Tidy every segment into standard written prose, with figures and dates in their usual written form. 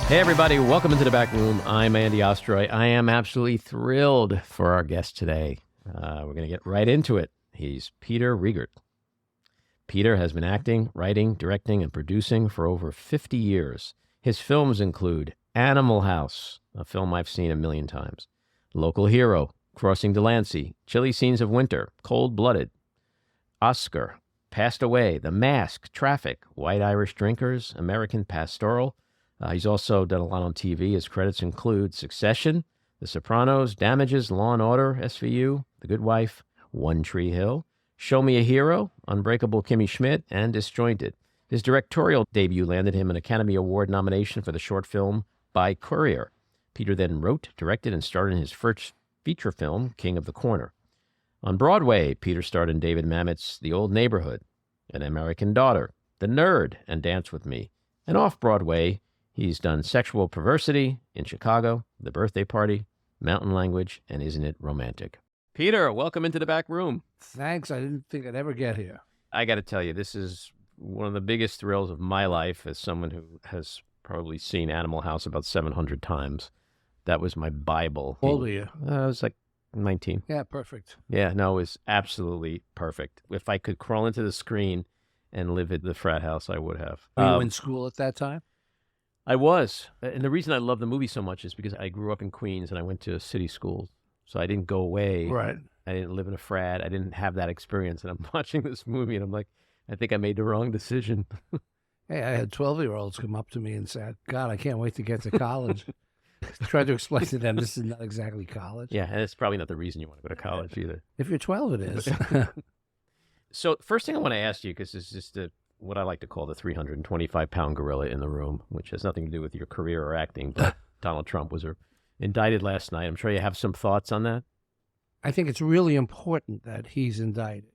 Hey, everybody. Welcome into the back room. I'm Andy Ostroy. I am absolutely thrilled for our guest today. We're going to get right into it. He's Peter Riegert. Peter has been acting, writing, directing, and producing for over 50 years. His films include Animal House, a film I've seen a million times, Local Hero, Crossing DELANCEY, Chilly Scenes of Winter, Cold-Blooded, Oscar, Passed Away, The Mask, Traffic, White Irish Drinkers, American Pastoral. He's also done a lot on TV. His credits include Succession, The Sopranos, Damages, Law & Order, SVU, The Good Wife, One Tree Hill, Show Me a Hero, Unbreakable Kimmy Schmidt, and Disjointed. His directorial debut landed him an Academy Award nomination for the short film by Courier. Peter then wrote, directed, and starred in his first feature film, King of the Corner. On Broadway, Peter starred in David Mamet's The Old Neighborhood, An American Daughter, The Nerd, and Dance with Me. And off-Broadway, he's done Sexual Perversity in Chicago, The Birthday Party, Mountain Language, and Isn't It Romantic? Peter, welcome into the back room. Thanks. I didn't think I'd ever get here. I got to tell you, this is one of the biggest thrills of my life as someone who has probably seen Animal House about 700 times. That was my Bible. How old were you? I was like 19. Yeah, perfect. Yeah, no, it was absolutely perfect. If I could crawl into the screen and live at the frat house, I would have. Were you in school at that time? I was. And the reason I love the movie so much is because I grew up in Queens and I went to city schools. So I didn't go away. Right. I didn't live in a frat. I didn't have that experience. And I'm watching this movie and I'm like, I think I made the wrong decision. Hey, I had 12-year-olds come up to me and said, God, I can't wait to get to college. Tried to explain to them this is not exactly college. Yeah, and it's probably not the reason you want to go to college either. If you're 12, it is. So first thing I want to ask you, because it's just what I like to call the 325-pound gorilla in the room, which has nothing to do with your career or acting, but Donald Trump was indicted last night. I'm sure you have some thoughts on that. I think it's really important that he's indicted.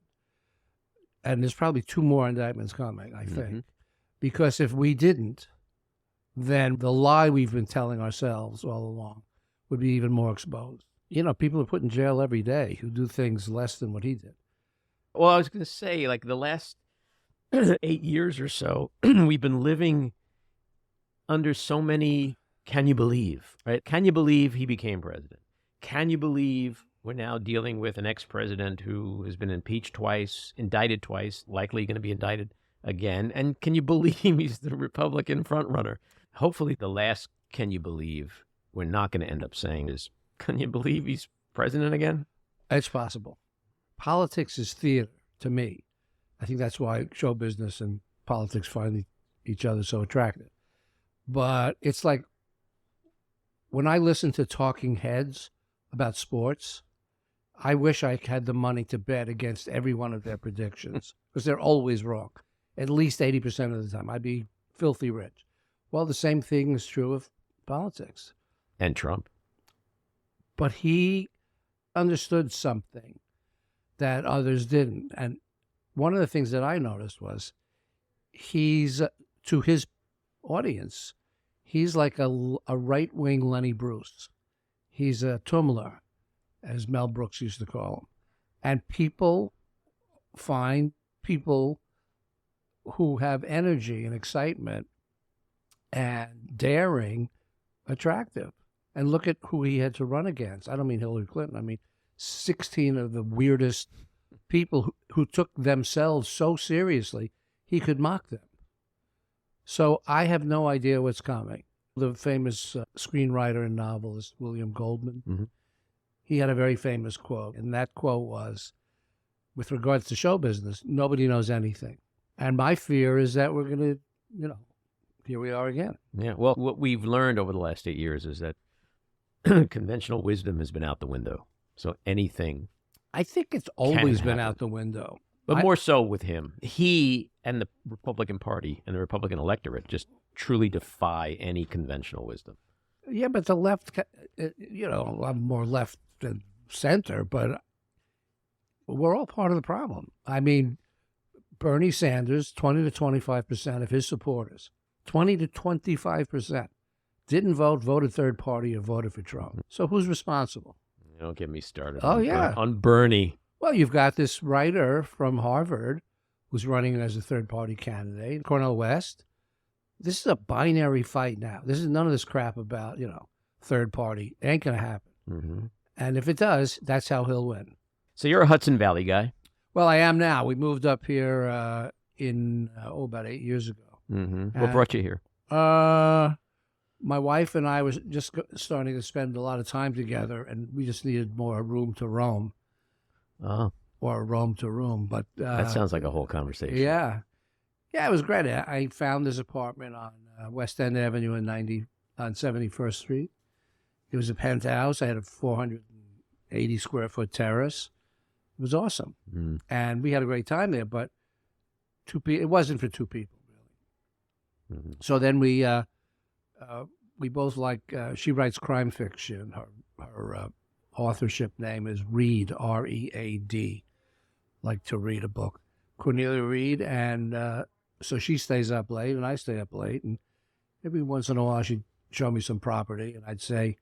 And there's probably 2 more indictments coming, I think. Because if we didn't, then the lie we've been telling ourselves all along would be even more exposed. You know, people are put in jail every day who do things less than what he did. Well, I was going to say, like, the last 8 years or so, we've been living under so many can you believe, right? Can you believe he became president? Can you believe we're now dealing with an ex-president who has been impeached twice, indicted twice, likely going to be indicted again? And can you believe he's the Republican frontrunner? Hopefully the last can you believe we're not going to end up saying is, can you believe he's president again? It's possible. Politics is theater, to me. I think that's why show business and politics find each other so attractive. But it's like when I listen to talking heads about sports, I wish I had the money to bet against every one of their predictions because they're always wrong. At least 80% of the time. I'd be filthy rich. Well, the same thing is true of politics. And Trump. But he understood something that others didn't. And one of the things that I noticed was he's, to his audience, he's like a right-wing Lenny Bruce. He's a Tumler, as Mel Brooks used to call him. And people find people who have energy and excitement and daring attractive. And look at who he had to run against. I don't mean Hillary Clinton. I mean 16 of the weirdest people who took themselves so seriously, he could mock them. So I have no idea what's coming. The famous screenwriter and novelist, William Goldman, he had a very famous quote. And that quote was, with regards to show business, nobody knows anything. And my fear is that we're going to, here we are again. Yeah, well, what we've learned over the last 8 years is that conventional wisdom has been out the window. So anything. I think it's always been out the window. But more so with him. He and the Republican Party and the Republican electorate just truly defy any conventional wisdom. Yeah, but the left, I'm more left than center, but we're all part of the problem. I mean, Bernie Sanders, 20 to 25% of his supporters, 20 to 25% didn't voted third party, or voted for Trump. So who's responsible? Don't get me started. Oh, yeah. On Bernie. Well, you've got this writer from Harvard who's running as a third party candidate, Cornel West. this is a binary fight now. This is none of this crap about, third party. It ain't going to happen. Mm-hmm. And if it does, that's how he'll win. So you're a Hudson Valley guy. Well, I am now. We moved up here about 8 years ago. Mm-hmm. What brought you here? My wife and I was just starting to spend a lot of time together, and we just needed more room to roam. Oh. Or roam to room. But that sounds like a whole conversation. Yeah. Yeah, it was great. I found this apartment on West End Avenue on 71st Street. It was a penthouse. I had a 480 square foot terrace. It was awesome. Mm. And we had a great time there, but it wasn't for two people, really. Mm-hmm. So then we both like, she writes crime fiction. Her authorship name is Reed, R-E-A-D, like to read a book. Cornelia Reed, and so she stays up late, and I stay up late, and every once in a while she'd show me some property, and I'd say,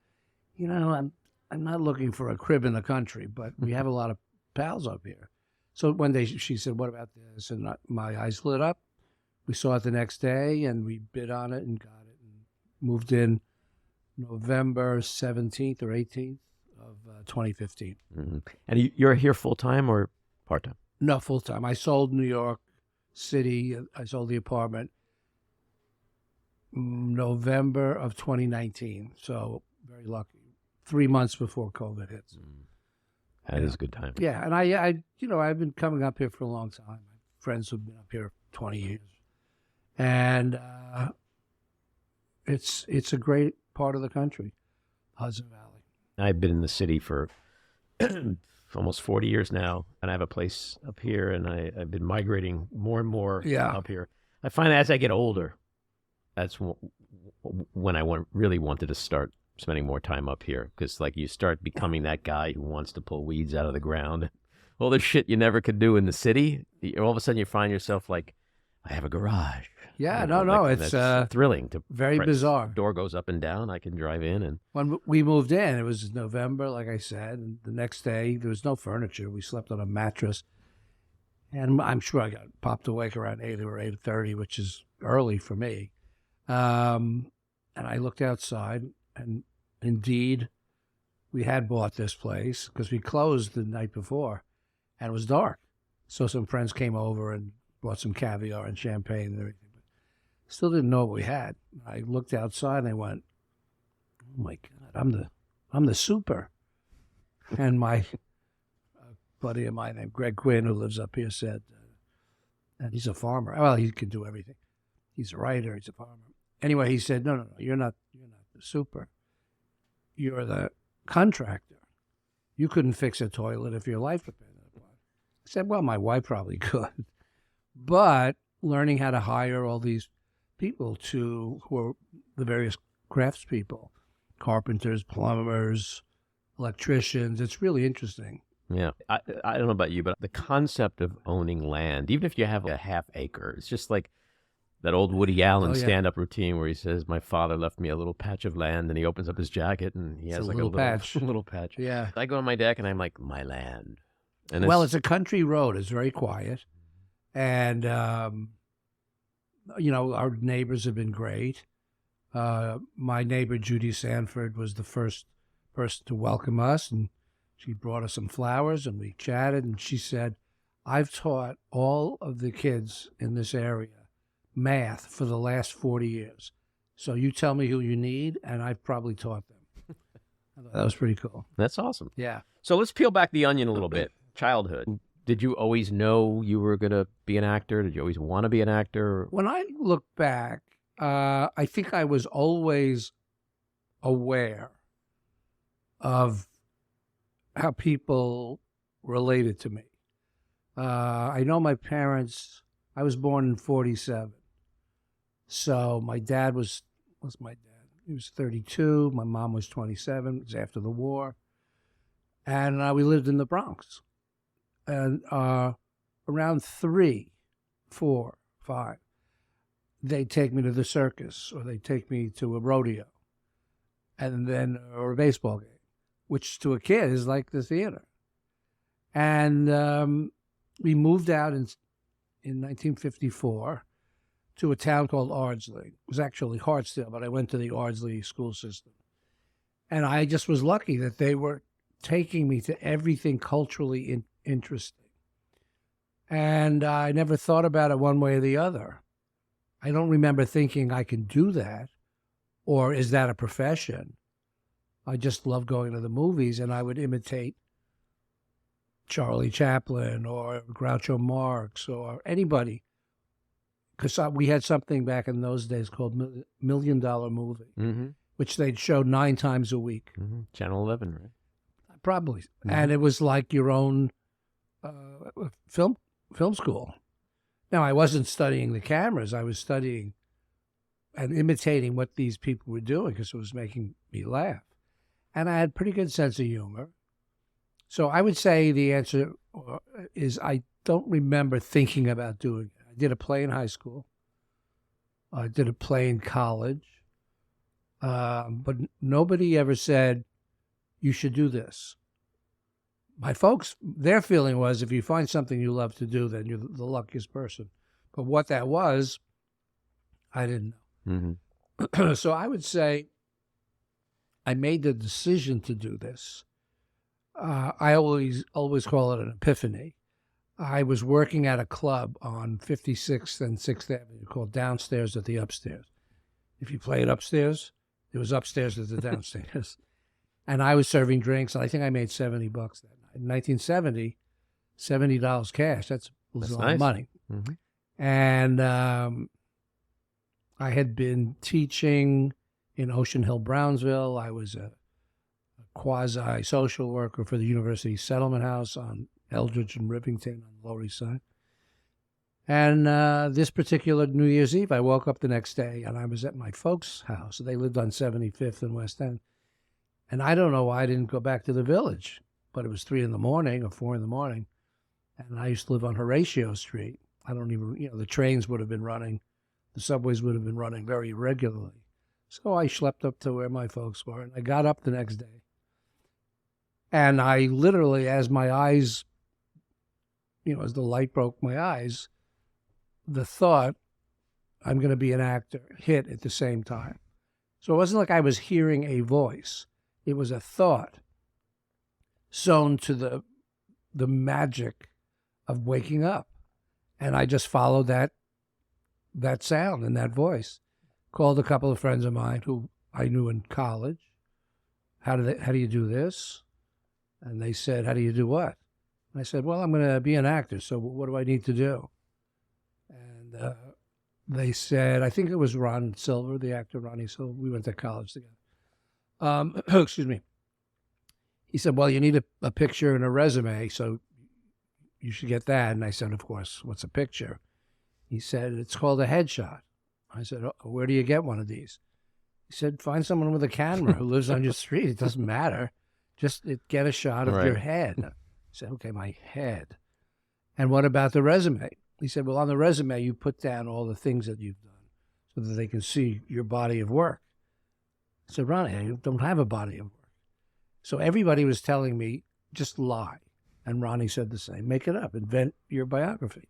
I'm not looking for a crib in the country, but we have a lot of pals up here. So one day she said, what about this? And my eyes lit up. We saw it the next day, and we bid on it and got it, and moved in November 17th or 18th of 2015. Mm-hmm. And you're here full-time or part-time? No, full-time. I sold New York City. I sold the apartment November of 2019. So very lucky. 3 months before COVID hits. That is a good time. Yeah, and I've been coming up here for a long time. My friends who've been up here 20 years, and it's a great part of the country, Hudson Valley. I've been in the city for almost 40 years now, and I have a place up here, and I've been migrating more and more up here. I find that as I get older, that's when I really wanted to start spending more time up here, because like you start becoming that guy who wants to pull weeds out of the ground. All the shit you never could do in the city, all of a sudden you find yourself like, I have a garage. Yeah, it's thrilling. Very bizarre. Door goes up and down. I can drive in. And when we moved in, it was November, like I said, and the next day there was no furniture. We slept on a mattress, and I'm sure I got popped awake around 8 or 8:30, which is early for me. And I looked outside, and indeed, we had bought this place because we closed the night before, and it was dark. So some friends came over and brought some caviar and champagne and everything. But still didn't know what we had. I looked outside and I went, "Oh my God, I'm the super." And my buddy of mine named Greg Quinn, who lives up here, said, and he's a farmer. Well, he can do everything. He's a writer. He's a farmer. Anyway, he said, "No, you're not the super. You're the contractor. You couldn't fix a toilet if your life depended upon it." I said, "Well, my wife probably could." But learning how to hire all these people who are the various craftspeople, carpenters, plumbers, electricians, it's really interesting. Yeah. I don't know about you, but the concept of owning land, even if you have a half acre, it's just like that old Woody Allen stand-up routine where he says, "My father left me a little patch of land," and he opens up his jacket and he has like a little patch. Little patch. Yeah. I go on my deck and I'm like, my land. And it's a country road. It's very quiet. And, our neighbors have been great. My neighbor, Judy Sanford, was the first person to welcome us, and she brought us some flowers, and we chatted, and she said, "I've taught all of the kids in this area math for the last 40 years. So you tell me who you need, and I've probably taught them." I thought that was pretty cool. That's awesome. Yeah. So let's peel back the onion a little bit. Childhood. Did you always know you were going to be an actor? Did you always want to be an actor? When I look back, I think I was always aware of how people related to me. I know my parents, I was born in 47. So my dad was my dad? He was 32. My mom was 27. It was after the war. And we lived in the Bronx. And around 3, 4, 5, they'd take me to the circus, or they'd take me to a rodeo, and then or a baseball game, which to a kid is like the theater. And we moved out in 1954. to a town called Ardsley. It was actually Hartsdale, but I went to the Ardsley school system. And I just was lucky that they were taking me to everything culturally interesting. And I never thought about it one way or the other. I don't remember thinking I can do that, or is that a profession? I just love going to the movies, and I would imitate Charlie Chaplin or Groucho Marx or anybody. Because we had something back in those days called $1 Million Movie, which they'd show 9 times a week. Channel 11, right? Probably. And it was like your own film school. Now, I wasn't studying the cameras. I was studying and imitating what these people were doing because it was making me laugh. And I had a pretty good sense of humor. So I would say the answer is I don't remember thinking about doing it. I did a play in high school. I did a play in college. But nobody ever said, you should do this. My folks, their feeling was if you find something you love to do, then you're the luckiest person. But what that was, I didn't know. So I would say I made the decision to do this. I always call it an epiphany. I was working at a club on 56th and 6th Avenue called Downstairs at the Upstairs. If you played upstairs, it was upstairs at the downstairs. And I was serving drinks, and I think I made $70 that night. In 1970, $70 cash, that's a lot of money. And I had been teaching in Ocean Hill, Brownsville. I was a quasi-social worker for the University Settlement House on Eldridge and Rivington on the Lower East Side. And this particular New Year's Eve, I woke up the next day, and I was at my folks' house. They lived on 75th and West End. And I don't know why I didn't go back to the village, but it was 3 in the morning or 4 in the morning. And I used to live on Horatio Street. I don't even, the trains would have been running. The subways would have been running very regularly. So I schlepped up to where my folks were, and I got up the next day. And I literally, as my eyes, as the light broke my eyes, the thought, I'm going to be an actor, hit at the same time. So it wasn't like I was hearing a voice. It was a thought sewn to the magic of waking up. And I just followed that sound and that voice. Called a couple of friends of mine who I knew in college. How do you do this? And they said, how do you do what? And I said, well, I'm going to be an actor, so what do I need to do? And they said, I think it was Ron Silver, the actor Ronnie Silver. We went to college together. Excuse me. He said, well, you need a picture and a resume, so you should get that. And I said, of course, what's a picture? He said, it's called a headshot. I said, oh, where do you get one of these? He said, find someone with a camera who lives on your street. It doesn't matter. Just get a shot of your head. I said, okay, my head. And what about the resume? He said, well, on the resume, you put down all the things that you've done so that they can see your body of work. I said, Ronnie, I don't have a body of work. So everybody was telling me, just lie. And Ronnie said the same. Make it up. Invent your biography.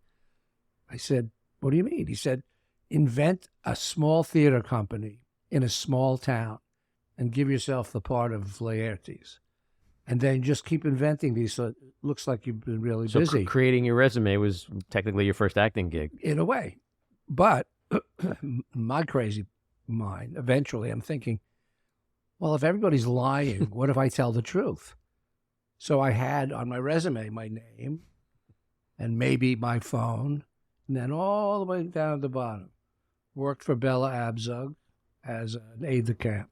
I said, what do you mean? He said, invent a small theater company in a small town and give yourself the part of Laertes. And then just keep inventing these so it looks like you've been really busy. So creating your resume was technically your first acting gig. In a way. But my crazy mind, eventually I'm thinking, well, if everybody's lying, what if I tell the truth? So I had on my resume my name and maybe my phone, and then all the way down at the bottom, worked for Bella Abzug as an aide-de-camp,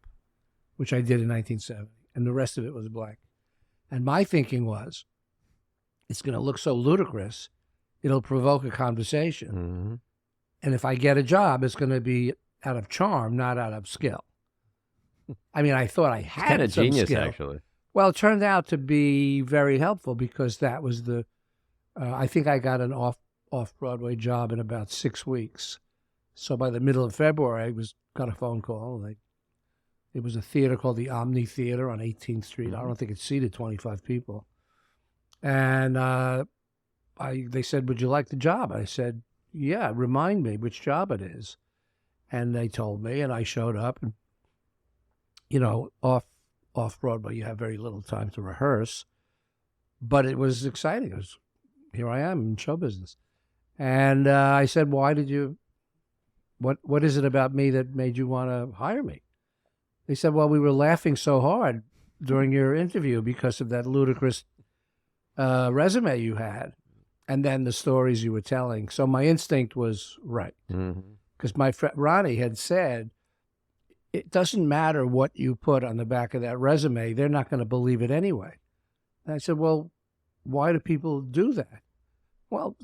which I did in 1970, and the rest of it was blank. And my thinking was, it's going to look so ludicrous, it'll provoke a conversation. And if I get a job, it's going to be out of charm, not out of skill. I mean, I thought I had kind of some genius, skill. actually. Well, it turned out to be very helpful because that was I think I got an off-Broadway job in about 6 weeks. So by the middle of February, I got a phone call. It was a theater called the Omni Theater on 18th Street. I don't think it seated 25 people. And they said, would you like the job? I said, yeah, remind me which job it is. And they told me, and I showed up. And, off-Broadway, you have very little time to rehearse. But it was exciting. Here I am in show business. And I said, what is it about me that made you want to hire me? They said, well, we were laughing so hard during your interview because of that ludicrous resume you had, and then the stories you were telling. So my instinct was right. Because my friend Ronnie had said, it doesn't matter what you put on the back of that resume. They're not going to believe it anyway. And I said, well, why do people do that? Well,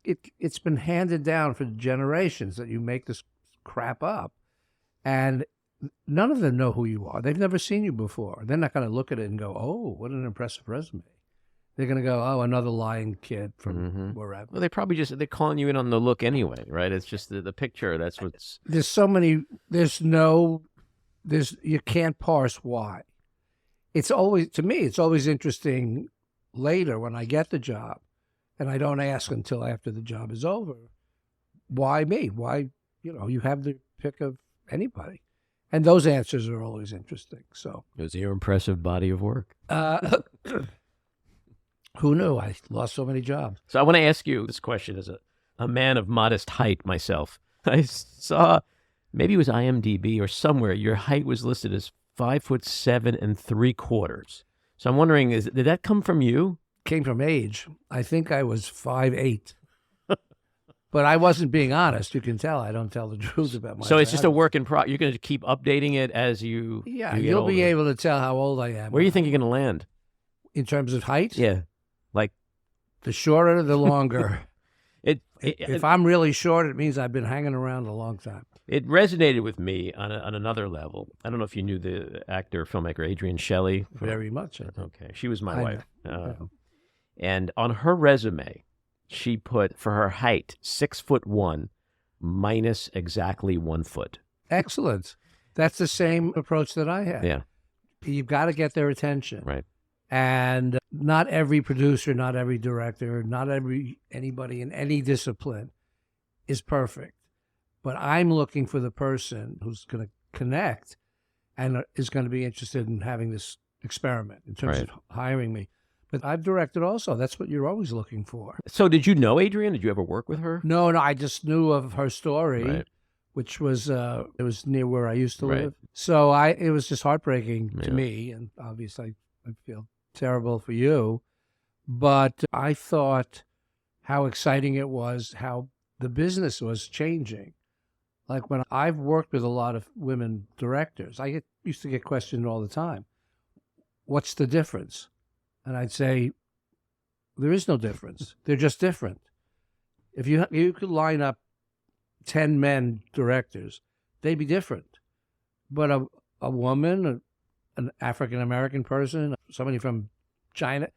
it's been handed down for generations that you make this crap up. And none of them know who you are. They've never seen you before. They're not going to look at it and go, oh, what an impressive resume. They're going to go, oh, another lying kid from wherever. Well, they're calling you in on the look anyway, right? It's just the picture. That's what's... you can't parse why. To me, it's always interesting later when I get the job, and I don't ask until after the job is over, why me? Why, you have the pick of anybody. And those answers are always interesting. So it was your impressive body of work. Who knew? I lost so many jobs. So I want to ask you this question as a man of modest height myself. I saw, maybe it was IMDb or somewhere, your height was listed as 5'7" 3/4. So I'm wondering, did that come from you? Came from age. I think I was 5'8". But I wasn't being honest. You can tell I don't tell the truth about my. So it's just a work in progress. You're going to keep updating it as you. Yeah, you'll be able to tell how old I am. Where do you think you're going to land? In terms of height? Yeah, like the shorter, the longer. If I'm really short, it means I've been hanging around a long time. It resonated with me on another level. I don't know if you knew the actor, filmmaker Adrienne Shelley. Very much. Okay, she was my wife. And on her resume, she put, for her height, 6'1" minus exactly 1 foot. Excellent. That's the same approach that I had. Yeah. You've got to get their attention. Right. And not every producer, not every director, not anybody in any discipline is perfect. But I'm looking for the person who's going to connect and is going to be interested in having this experiment in terms of hiring me. But I've directed also. That's what you're always looking for. So did you know Adrienne? Did you ever work with her? No, I just knew of her story, which was, it was near where I used to live. So it was just heartbreaking to me. And obviously I feel terrible for you. But I thought how exciting it was, how the business was changing. Like when I've worked with a lot of women directors, I used to get questioned all the time. What's the difference? And I'd say, there is no difference. They're just different. If you could line up 10 men directors, they'd be different. But a woman, an African-American person, somebody from China,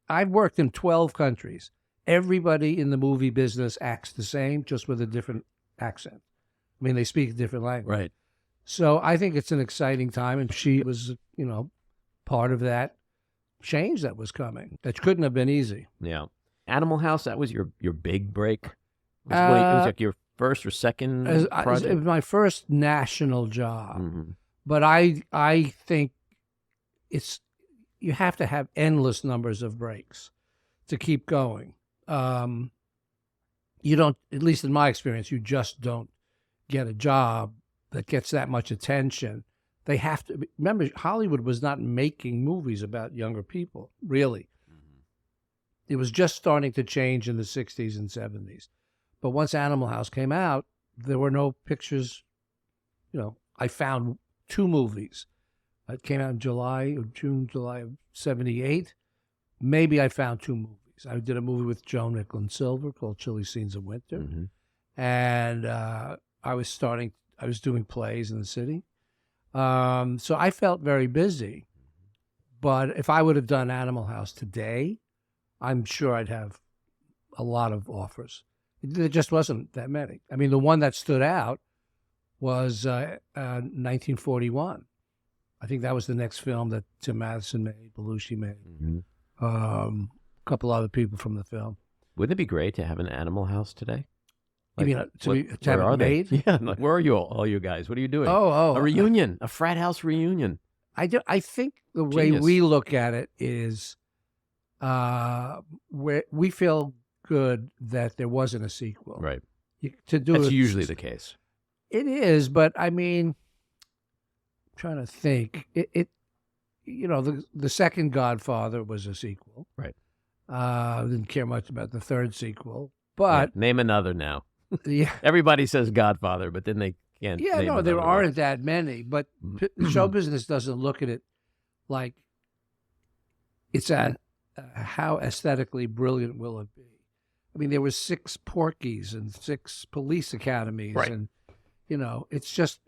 I've worked in 12 countries. Everybody in the movie business acts the same, just with a different accent. I mean, they speak a different language. Right. So I think it's an exciting time. And she was, part of that change that was coming. That couldn't have been easy. Yeah. Animal House, that was your big break? It was like your first or second project? It was my first national job. But I think you have to have endless numbers of breaks to keep going. You don't, at least in my experience, you just don't get a job that gets that much attention. They have to remember, Hollywood was not making movies about younger people, really. It was just starting to change in the 60s and 70s. But once Animal House came out, there were no pictures. I found 2 movies. It came out in July of 78. Maybe I found 2 movies. I did a movie with Joan Nicholson-Silver called Chilly Scenes of Winter. And I was doing plays in the city. So I felt very busy. But if I would have done Animal House today, I'm sure I'd have a lot of offers. There just wasn't that many. I mean, the one that stood out was 1941. I think that was the next film that Tim Matheson made, Belushi made. A couple other people from the film. Wouldn't it be great to have an Animal House today? You mean to have it made? Yeah, like, where are you all you guys? What are you doing? Oh, a reunion, a frat house reunion. I think the way we look at it is, we feel good that there wasn't a sequel. Right. That's usually the case. It is, but I mean, I'm trying to think. The second Godfather was a sequel. Right. Didn't care much about the third sequel, but name another now. Yeah, everybody says Godfather, but then they can't. Yeah, no, there aren't that many. But show business doesn't look at it like it's how aesthetically brilliant will it be. I mean, there was 6 Porkies and 6 police academies, right. And it's just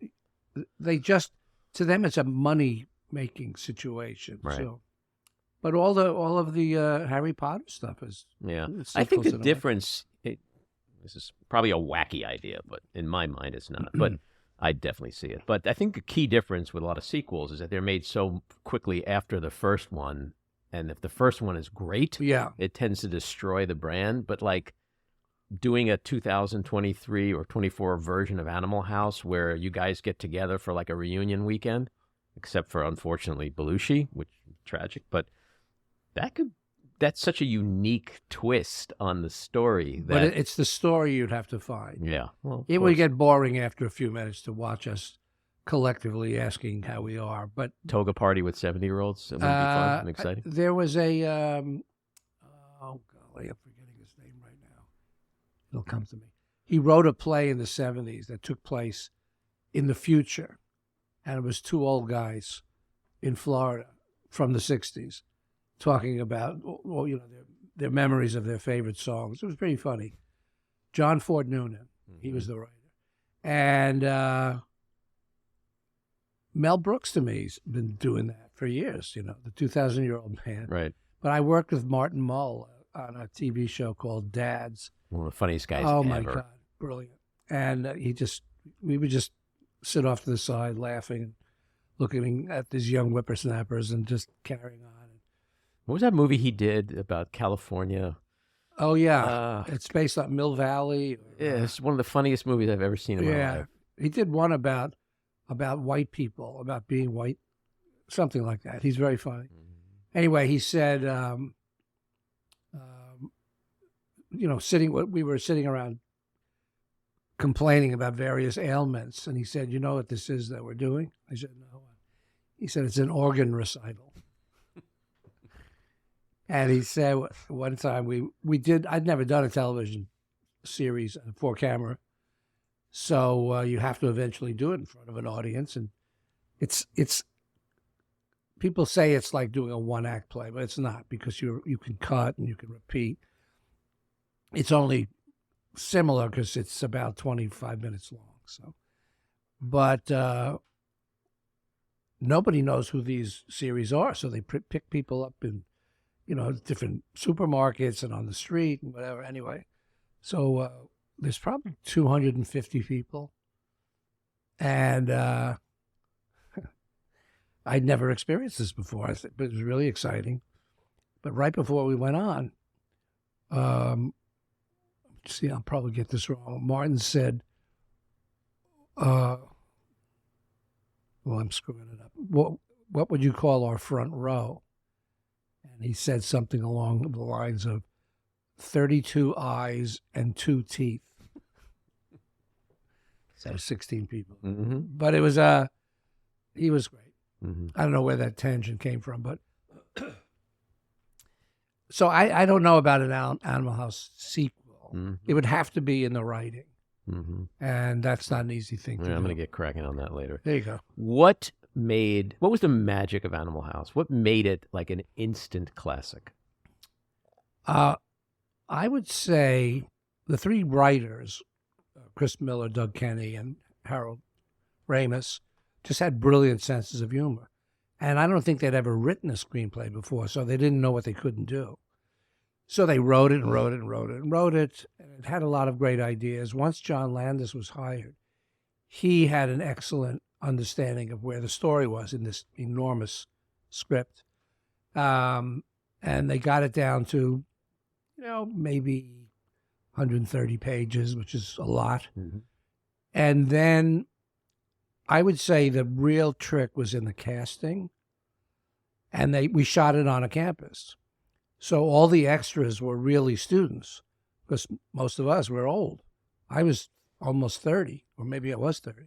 to them it's a money making situation. Right. So, but all of the Harry Potter stuff is I think the difference. This is probably a wacky idea, but in my mind it's not. But I definitely see it. But I think the key difference with a lot of sequels is that they're made so quickly after the first one. And if the first one is great, it tends to destroy the brand. But like doing a 2023 or 24 version of Animal House where you guys get together for like a reunion weekend, except for, unfortunately, Belushi, which is tragic. But that's such a unique twist on the story. But it's the story you'd have to find. Yeah. Well, it would get boring after a few minutes to watch us collectively asking how we are. But toga party with 70-year-olds. It would be fun and exciting. There was a oh golly, I'm forgetting his name right now. It'll come to me. He wrote a play in the 70s that took place in the future, and it was 2 old guys in Florida from the 60s talking about their memories of their favorite songs. It was pretty funny. John Ford Noonan, he was the writer, and Mel Brooks, to me, has been doing that for years, the 2,000-year-old man. Right. But I worked with Martin Mull on a TV show called Dads. One of the funniest guys ever. Oh, my God. Brilliant. And we would just sit off to the side laughing and looking at these young whippersnappers and just carrying on. What was that movie he did about California? Oh, yeah. It's based on Mill Valley. Yeah, it's one of the funniest movies I've ever seen in my life. He did one about white people, about being white, something like that. He's very funny. Anyway, he said, we were sitting around complaining about various ailments, and he said, "You know what this is that we're doing?" I said, "No." He said, "It's an organ recital." And he said one time I'd never done a television series for camera. So you have to eventually do it in front of an audience. And it's people say it's like doing a 1-act play, but it's not, because you can cut and you can repeat. It's only similar because it's about 25 minutes long. So, but nobody knows who these series are. So they pick people up in different supermarkets and on the street and whatever. Anyway, so there's probably 250 people. And I'd never experienced this before, but it was really exciting. But right before we went on, I'll probably get this wrong. Martin said, I'm screwing it up. What would you call our front row? And he said something along the lines of 32 eyes and 2 teeth. So 16 people. Mm-hmm. But it was, he was great. Mm-hmm. I don't know where that tangent came from, but so I don't know about an Animal House sequel. Mm-hmm. It would have to be in the writing. Mm-hmm. And that's not an easy thing to do. I'm going to get cracking on that later. There you go. What was the magic of Animal House? What made it like an instant classic? I would say the 3 writers, Chris Miller, Doug Kenny, and Harold Ramis, just had brilliant senses of humor. And I don't think they'd ever written a screenplay before, so they didn't know what they couldn't do. So they wrote it and wrote it and wrote it and wrote it, and it had a lot of great ideas. Once John Landis was hired, he had an excellent understanding of where the story was in this enormous script. And they got it down to, maybe 130 pages, which is a lot. Mm-hmm. And then I would say the real trick was in the casting, and we shot it on a campus. So all the extras were really students, because most of us were old. I was almost 30, or maybe I was 30.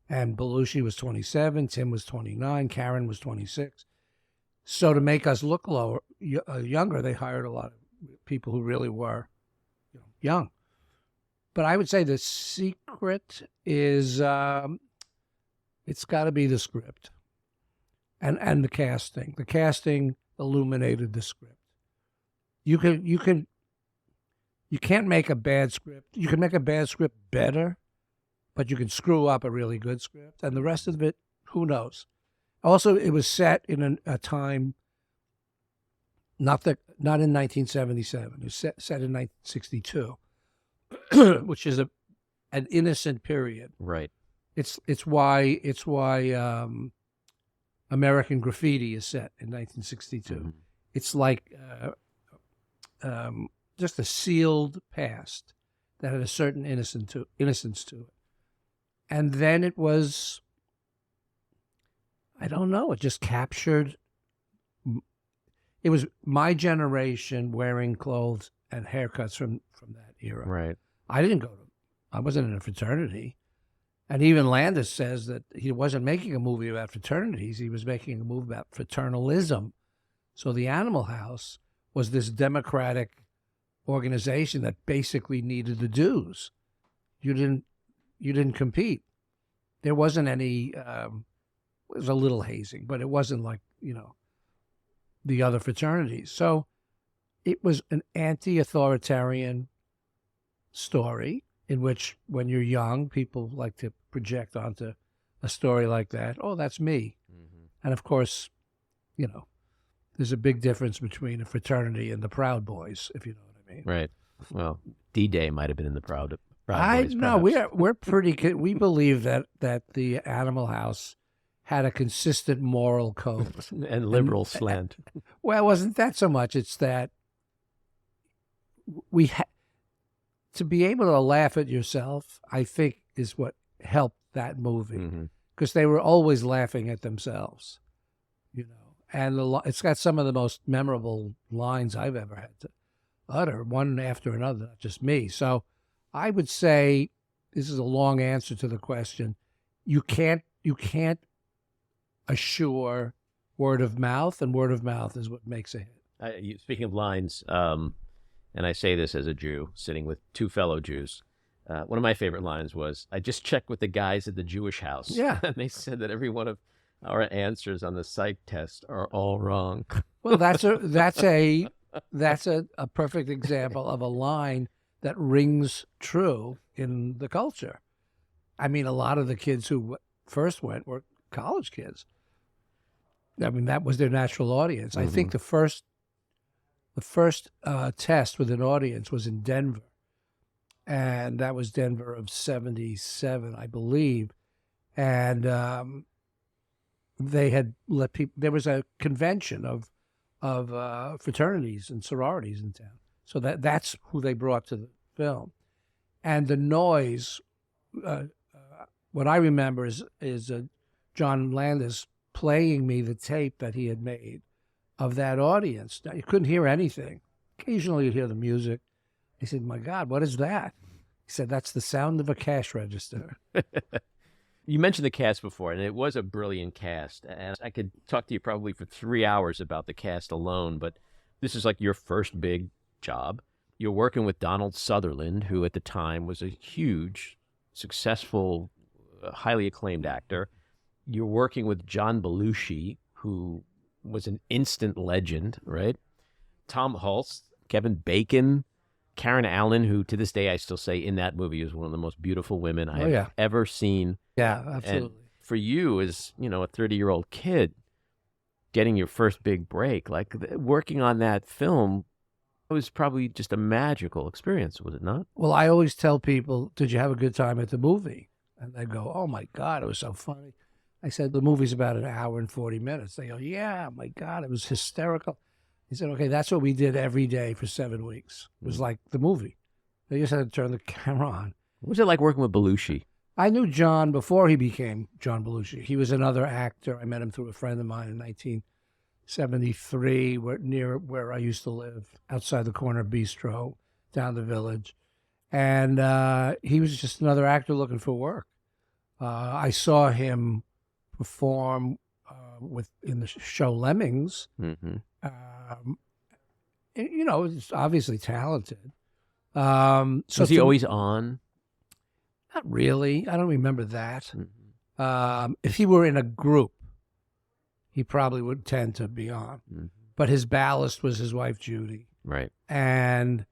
And Belushi was 27, Tim was 29, Karen was 26. So to make us look younger, they hired a lot of people who really were young. But I would say the secret is it's got to be the script and the casting. The casting illuminated the script. You can't make a bad script. You can make a bad script better, but you can screw up a really good script. And the rest of it, who knows? Also, it was set in a time, not in 1977. It was set in 1962, which is an innocent period. Right. It's why American Graffiti is set in 1962. Mm-hmm. It's like just a sealed past that had a certain innocence to it. And then it was, I don't know, it just captured, it was my generation wearing clothes and haircuts from that era. Right. I wasn't in a fraternity. And even Landis says that he wasn't making a movie about fraternities. He was making a movie about fraternalism. So the Animal House was this democratic organization that basically needed the dues. You didn't compete. There wasn't any, it was a little hazing, but it wasn't like, the other fraternities. So it was an anti-authoritarian story in which, when you're young, people like to project onto a story like that. Oh, that's me. Mm-hmm. And of course, there's a big difference between a fraternity and the Proud Boys, if you know what I mean. Right. Well, D-Day might have been in the Proud Boys. No, we're pretty. We believe that the Animal House had a consistent moral code and liberal slant. Well, it wasn't that so much. It's that to be able to laugh at yourself, I think, is what helped that movie, because they were always laughing at themselves, And it's got some of the most memorable lines I've ever had to utter, one after another, not just me. So I would say, this is a long answer to the question, you can't assure word of mouth, and word of mouth is what makes a hit. Speaking of lines, and I say this as a Jew sitting with two fellow Jews, one of my favorite lines was, "I just checked with the guys at the Jewish house." Yeah. And they said that every one of our answers on the psych test are all wrong. Well, that's a perfect example of a line that rings true in the culture. I mean, a lot of the kids who first went were college kids. I mean, that was their natural audience. Mm-hmm. I think the first test with an audience was in Denver, and that was Denver of '77, I believe. And they had let people. There was a convention of fraternities and sororities in town, so that's who they brought to the film. And the noise, what I remember is John Landis playing me the tape that he had made of that audience. Now, you couldn't hear anything. Occasionally you'd hear the music. I said, "My God, what is that?" He said, "That's the sound of a cash register." You mentioned the cast before, and it was a brilliant cast. And I could talk to you probably for 3 hours about the cast alone, but this is like your first big job. You're working with Donald Sutherland, who at the time was a huge, successful, highly acclaimed actor. You're working with John Belushi, who was an instant legend, right? Tom Hulce, Kevin Bacon, Karen Allen, who to this day I still say in that movie is one of the most beautiful women I have ever seen. Yeah, absolutely. And for you as, a 30-year-old kid getting your first big break, like working on that film, it was probably just a magical experience, was it not? Well, I always tell people, "Did you have a good time at the movie?" And they go, "Oh my God, it was so funny." I said, "The movie's about an hour and 40 minutes. They go, "Yeah, my God, it was hysterical." He said, "Okay, that's what we did every day for 7 weeks. It was like the movie." They just had to turn the camera on. What was it like working with Belushi? I knew John before he became John Belushi. He was another actor. I met him through a friend of mine in 1973, near where I used to live, outside the corner bistro down the Village. And he was just another actor looking for work. I saw him perform in the show Lemmings. Mm-hmm. You know, he's obviously talented. So was he always on? Not really. I don't remember that. Mm-hmm. If he were in a group, he probably would tend to be on. Mm-hmm. But his ballast was his wife, Judy. Right. And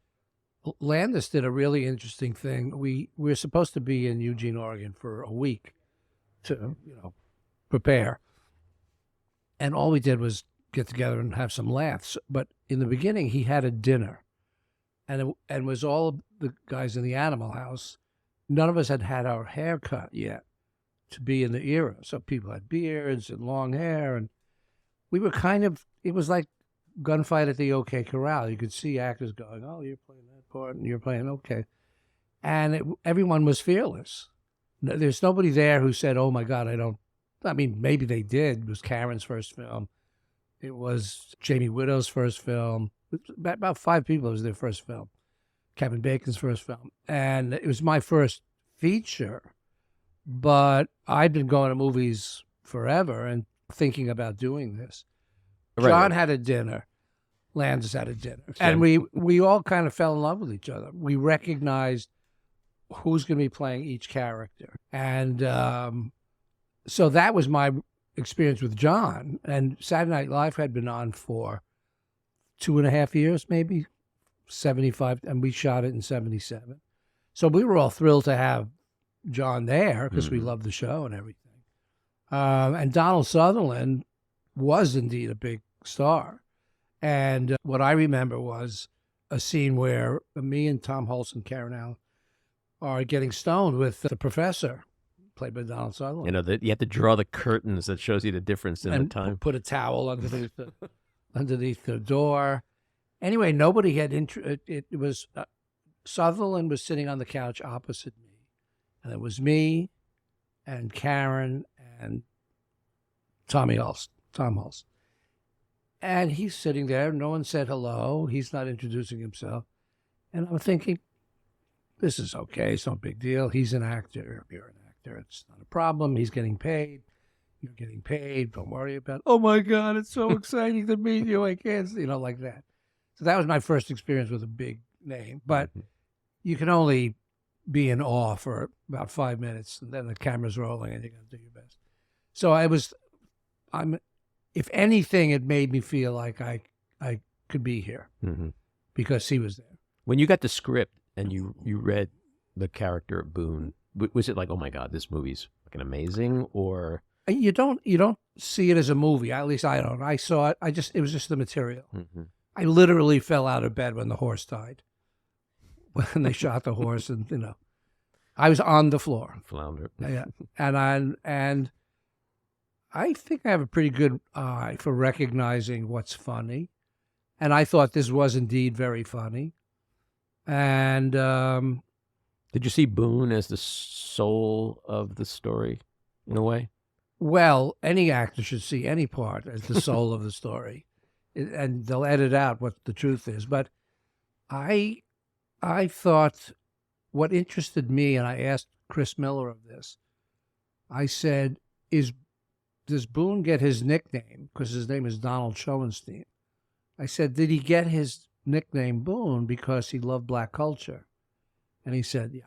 Landis did a really interesting thing. We were supposed to be in Eugene, Oregon for a week to, prepare. And all we did was get together and have some laughs. But in the beginning, he had a dinner. And it was all of the guys in the Animal House. None of us had had our hair cut yet to be in the era. So people had beards and long hair. And we were it was like Gunfight at the OK Corral. You could see actors going, oh, you're playing that part and you're playing OK. And everyone was fearless. There's nobody there who said, oh, my God, maybe they did. It was Karen's first film. It was Jamie Widow's first film. About 5 people, it was their first film. Kevin Bacon's first film. And it was my first feature. But I'd been going to movies forever and thinking about doing this. Right. John had a dinner. Landis had a dinner. And we all kind of fell in love with each other. We recognized who's going to be playing each character. And so that was my experience with John. And Saturday Night Live had been on for 2.5 years, maybe, 75, and we shot it in 77. So we were all thrilled to have John there because we loved the show and everything. And Donald Sutherland was indeed a big star. And what I remember was a scene where me and Tom Hulce and Karen Allen are getting stoned with the professor, played by Donald Sutherland. You know, you have to draw the curtains that shows you the difference in the time. Put a towel underneath the door. Anyway, nobody had it was Sutherland was sitting on the couch opposite me, and it was me and Karen and Tom Hulce. And he's sitting there. No one said hello. He's not introducing himself. And I'm thinking, this is okay. It's no big deal. He's an actor. You're an actor. It's not a problem. He's getting paid. You're getting paid. Don't worry about it. Oh, my God, it's so exciting to meet you. I can't, like that. So that was my first experience with a big name. But you can only be in awe for about 5 minutes, and then the camera's rolling, and you're going to do your best. So if anything, it made me feel like I could be here because he was there. When you got the script and you read the character Boone, was it like, oh my God, this movie's fucking amazing? Or you don't see it as a movie. At least I don't. I saw it. It was just the material. I literally fell out of bed when the horse died. When they shot the horse, and I was on the floor. Flounder. Yeah, and I think I have a pretty good eye for recognizing what's funny, and I thought this was indeed very funny. And did you see Boone as the soul of the story, in a way? Well, any actor should see any part as the soul of the story, and they'll edit out what the truth is. But I thought what interested me, and I asked Chris Miller of this, I said, does Boone get his nickname, because his name is Donald Schoenstein? I said, did he get his nickname Boone because he loved black culture? And he said, yeah.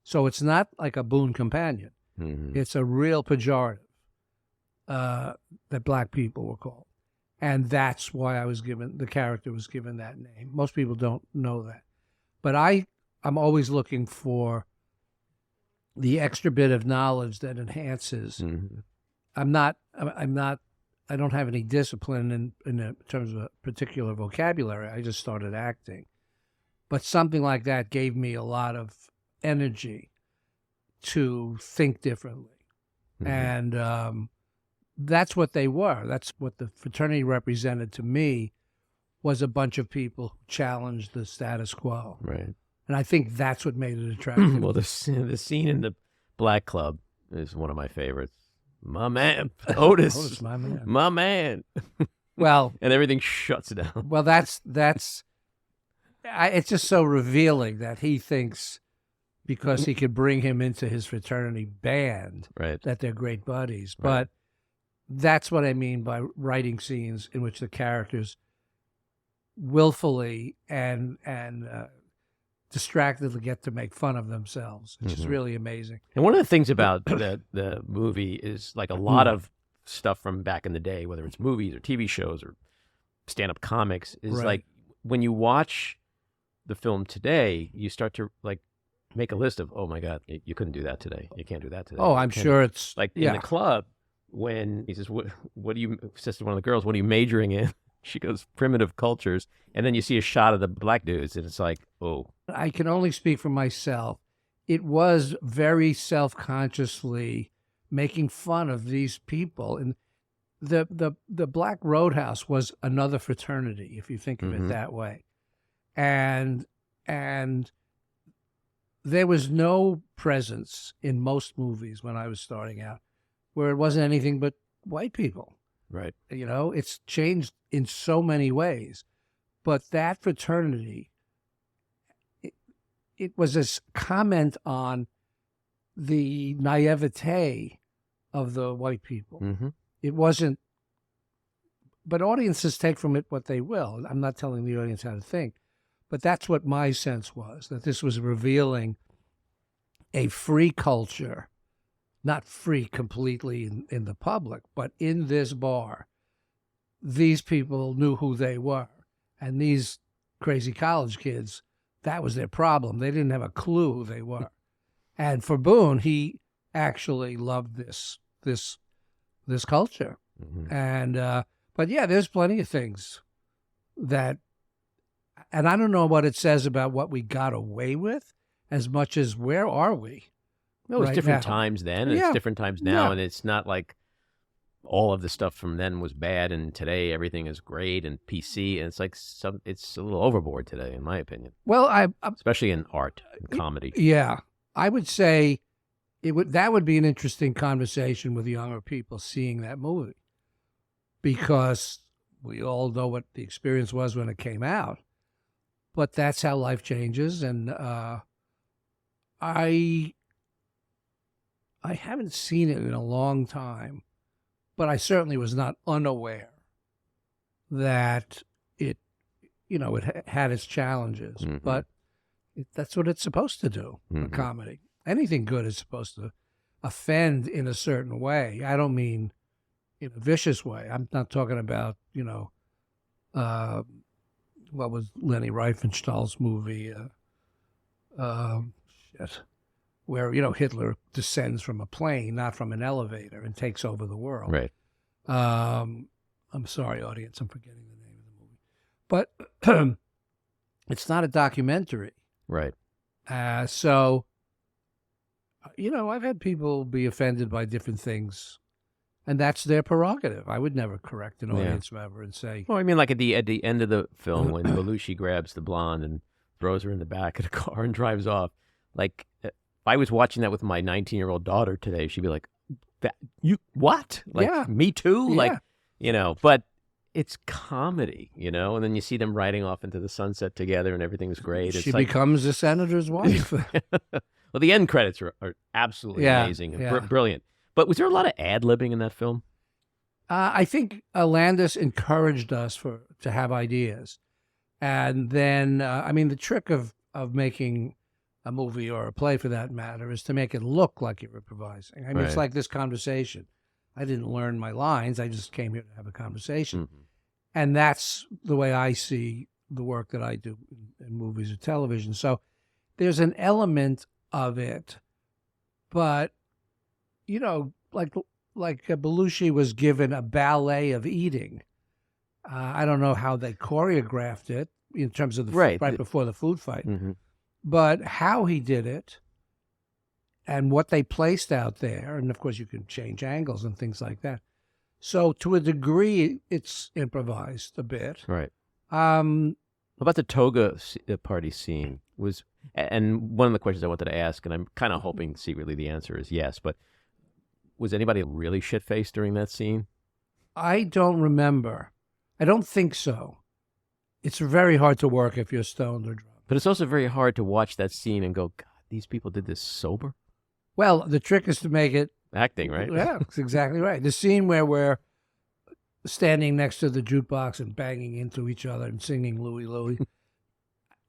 So it's not like a boon companion. It's a real pejorative that black people were called. And that's why the character was given that name. Most people don't know that. But I'm always looking for the extra bit of knowledge that enhances. I don't have any discipline in terms of a particular vocabulary. I just started acting. But something like that gave me a lot of energy to think differently. And that's what they were. That's what the fraternity represented to me, was a bunch of people who challenged the status quo. Right. And I think that's what made it attractive. Well, the scene in the Black Club is one of my favorites. My man, Otis. Otis, my man. My man. Well, and everything shuts down. well, it's just so revealing that he thinks because he could bring him into his fraternity band Right. that they're great buddies. Right. But that's what I mean by writing scenes in which the characters willfully and distractedly get to make fun of themselves. It's just really amazing. And one of the things about the movie is like a lot of stuff from back in the day, whether it's movies or TV shows or stand-up comics, is Right. like when you watch the film today, you start to like make a list of, oh my God, you couldn't do that today. You can't do that today. Oh, You I'm can't- sure it's Like in the club, when he says, what do you, says to one of the girls, what are you majoring in? She goes, primitive cultures. And then you see a shot of the black dudes, and it's like, oh. I can only speak for myself. It was very self-consciously making fun of these people. And the Black Roadhouse was another fraternity, if you think of it that way. And there was no presence in most movies when I was starting out where it wasn't anything but white people. Right. You know, it's changed in so many ways. But that fraternity, it was a comment on the naivete of the white people. It wasn't, but audiences take from it what they will. I'm not telling the audience how to think, but that's what my sense was, that this was revealing a free culture, not free completely in the public, but in this bar, these people knew who they were. And these crazy college kids, that was their problem. They didn't have a clue who they were. And for Boone, he actually loved this culture. And but yeah, there's plenty of things that, and I don't know what it says about what we got away with as much as where are we? No, it's right different now? times then, and Yeah. it's different times now, Yeah. and it's not like all of the stuff from then was bad, and today everything is great and PC, and it's like it's a little overboard today, in my opinion, Well, especially in art and comedy. yeah, I would say that would be an interesting conversation with younger people seeing that movie, because we all know what the experience was when it came out, but that's how life changes. And I haven't seen it in a long time, but I certainly was not unaware that it had its challenges. But that's what it's supposed to do, a comedy. Anything good is supposed to offend in a certain way. I don't mean in a vicious way. I'm not talking about, what was Leni Riefenstahl's movie, where, Hitler descends from a plane, not from an elevator, and takes over the world. Right. I'm sorry, audience, I'm forgetting the name of the movie. But it's not a documentary. Right. So, I've had people be offended by different things, and that's their prerogative. I would never correct an audience member and say, Well, I mean, like at the end of the film when Belushi grabs the blonde and throws her in the back of the car and drives off. Like, if I was watching that with my 19-year-old daughter today, she'd be like, "That you what? Like, Yeah. me too?" Yeah. Like, but it's comedy, and then you see them riding off into the sunset together and everything's great. she It's like, becomes the senator's wife. well, the end credits are absolutely amazing and brilliant. But was there a lot of ad-libbing in that film? I think Landis encouraged us to have ideas. And then, the trick of making a movie or a play, for that matter, is to make it look like you're improvising. It's Right. like this conversation. I didn't learn my lines. I just came here to have a conversation. And that's the way I see the work that I do in movies or television. So there's an element of it, but, like Belushi was given a ballet of eating. I don't know how they choreographed it in terms of right before the food fight, but how he did it and what they placed out there. And of course you can change angles and things like that. So to a degree, it's improvised a bit. Right. How about the toga party scene? Was And one of the questions I wanted to ask, and I'm kind of hoping secretly the answer is yes, but was anybody really shit-faced during that scene? I don't remember. I don't think so. It's very hard to work if you're stoned or drunk. But it's also very hard to watch that scene and go, God, these people did this sober? Well, the trick is to make it... Acting, right? Yeah, that's exactly right. The scene where we're standing next to the jukebox and banging into each other and singing Louie Louie.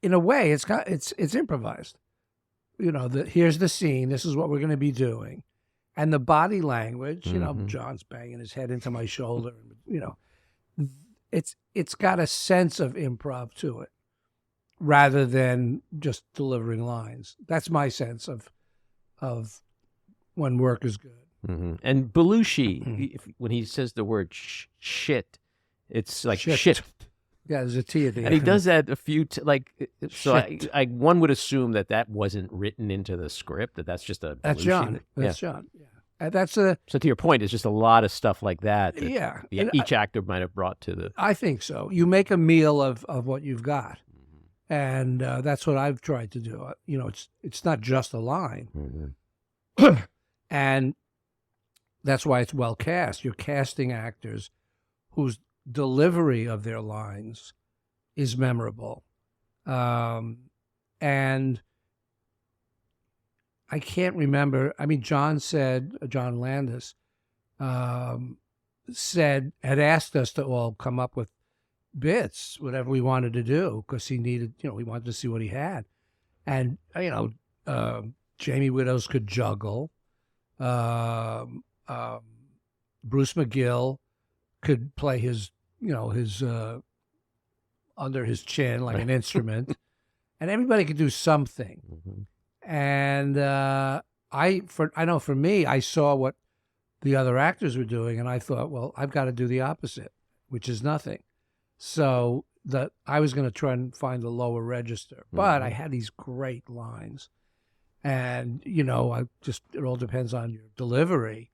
In a way, it's improvised. You know, here's the scene. This is what we're going to be doing. And the body language, you know, John's banging his head into my shoulder. You know, it's got a sense of improv to it rather than just delivering lines. That's my sense of when work is good. And Belushi, when he says the word shit, it's like shit. Yeah, there's a T at the end. And he does that a few, so one would assume that wasn't written into the script, that's just a Belushi. That's John. That's John. Yeah. So to your point, it's just a lot of stuff like that yeah. Each actor might have brought to the... I think so. You make a meal of what you've got. And that's what I've tried to do. You know, it's not just a line. And that's why it's well cast. You're casting actors whose delivery of their lines is memorable. And I can't remember. I mean, John Landis had asked us to all come up with bits, whatever we wanted to do, because he needed, you know, we wanted to see what he had. And, you know, Jamie Widows could juggle. Bruce McGill could play his under his chin like an instrument, and everybody could do something. And I know for me, I saw what the other actors were doing, and I thought, well, I've got to do the opposite, which is nothing. So that I was going to try and find the lower register, but I had these great lines, and you know, it all depends on your delivery.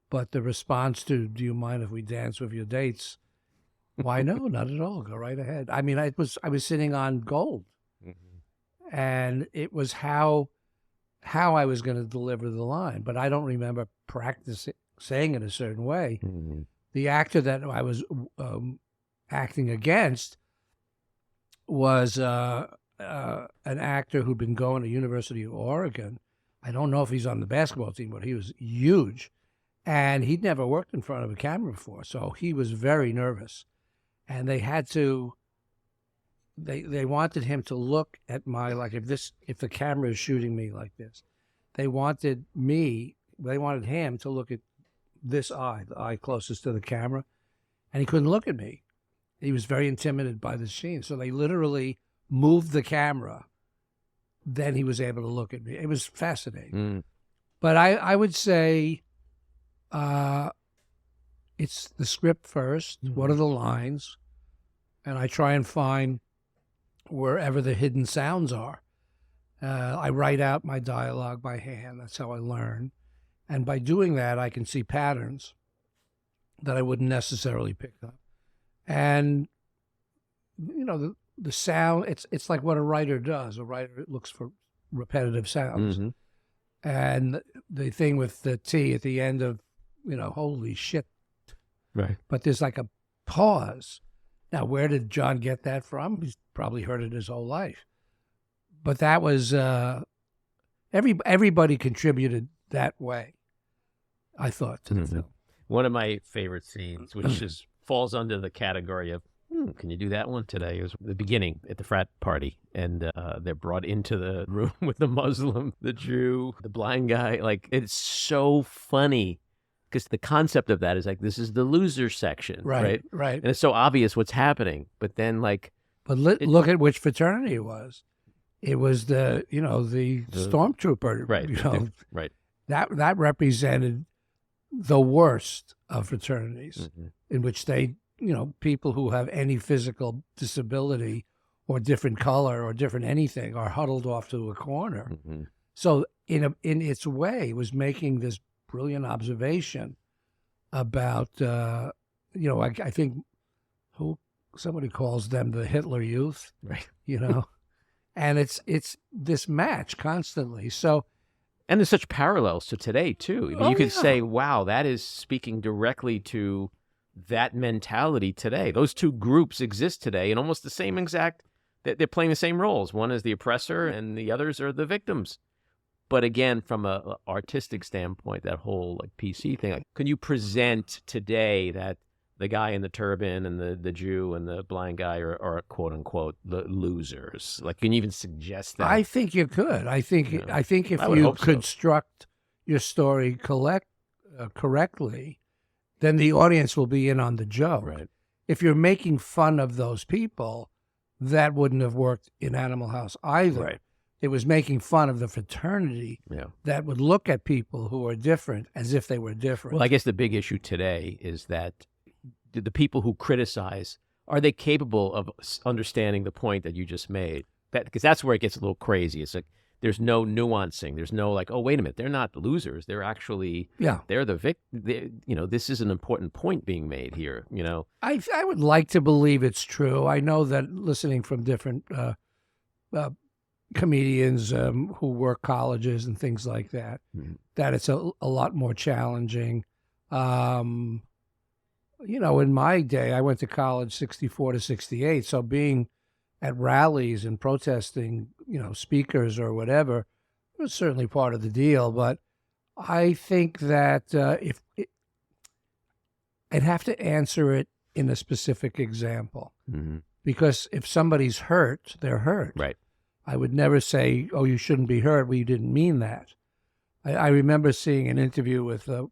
But the response to, do you mind if we dance with your dates? Why, no, not at all. Go right ahead. I mean, I was sitting on gold. And it was how I was going to deliver the line. But I don't remember practicing saying it a certain way. The actor that I was acting against was an actor who'd been going to University of Oregon. I don't know if he's on the basketball team, but he was huge. And he'd never worked in front of a camera before, so he was very nervous. And they had to, they wanted him to look at my, like if the camera is shooting me like this, they wanted him to look at this eye, the eye closest to the camera, and he couldn't look at me. He was very intimidated by the scene, so they literally moved the camera. Then he was able to look at me. It was fascinating. But I would say... it's the script first. What are the lines? And I try and find wherever the hidden sounds are. I write out my dialogue by hand. That's how I learn. And by doing that, I can see patterns that I wouldn't necessarily pick up. And, you know, the sound, it's like what a writer does. A writer looks for repetitive sounds. And the thing with the T at the end of, you know, holy shit. Right. But there's like a pause. Now, where did John get that from? He's probably heard it his whole life. But that was, everybody contributed that way, I thought, to the film. One of my favorite scenes, which falls under the category of, can you do that one today? It was the beginning at the frat party. And they're brought into the room with the Muslim, the Jew, the blind guy. Like, it's so funny. Because the concept of that is like, this is the loser section, right? Right. And it's so obvious what's happening. But then, like... But look at which fraternity it was. It was the stormtrooper. Right. You know, right. That represented the worst of fraternities, in which they, you know, people who have any physical disability or different color or different anything are huddled off to a corner. So in its way, it was making this brilliant observation about, you know, I think somebody calls them the Hitler Youth, right? You know, And it's this match constantly. So, and there's such parallels to today too. I mean, you could say, wow, that is speaking directly to that mentality today. Those two groups exist today in almost the same exact, they're playing the same roles. One is the oppressor and the others are the victims. But again, from a artistic standpoint, that whole like PC thing, like, can you present today that the guy in the turban and the Jew and the blind guy are quote unquote the losers? Like, can you even suggest that? I think you could. I think if I would you hope so. construct your story correctly, then the audience will be in on the joke. Right. If you're making fun of those people, that wouldn't have worked in Animal House either. Right. It was making fun of the fraternity that would look at people who are different as if they were different. Well, I guess the big issue today is that the people who criticize, are they capable of understanding the point that you just made? Because that's where it gets a little crazy. It's like there's no nuancing. There's no like, oh, wait a minute, they're not losers. They're actually, they're the victim. You know, this is an important point being made here. You know, I would like to believe it's true. I know that listening from different comedians who work colleges and things like that, that it's a lot more challenging. You know, in my day, I went to college 64 to 68. So being at rallies and protesting, you know, speakers or whatever, was certainly part of the deal. But I think that I'd have to answer it in a specific example. Because if somebody's hurt, they're hurt. Right. I would never say, oh, you shouldn't be hurt. Well, you didn't mean that. I remember seeing an interview with a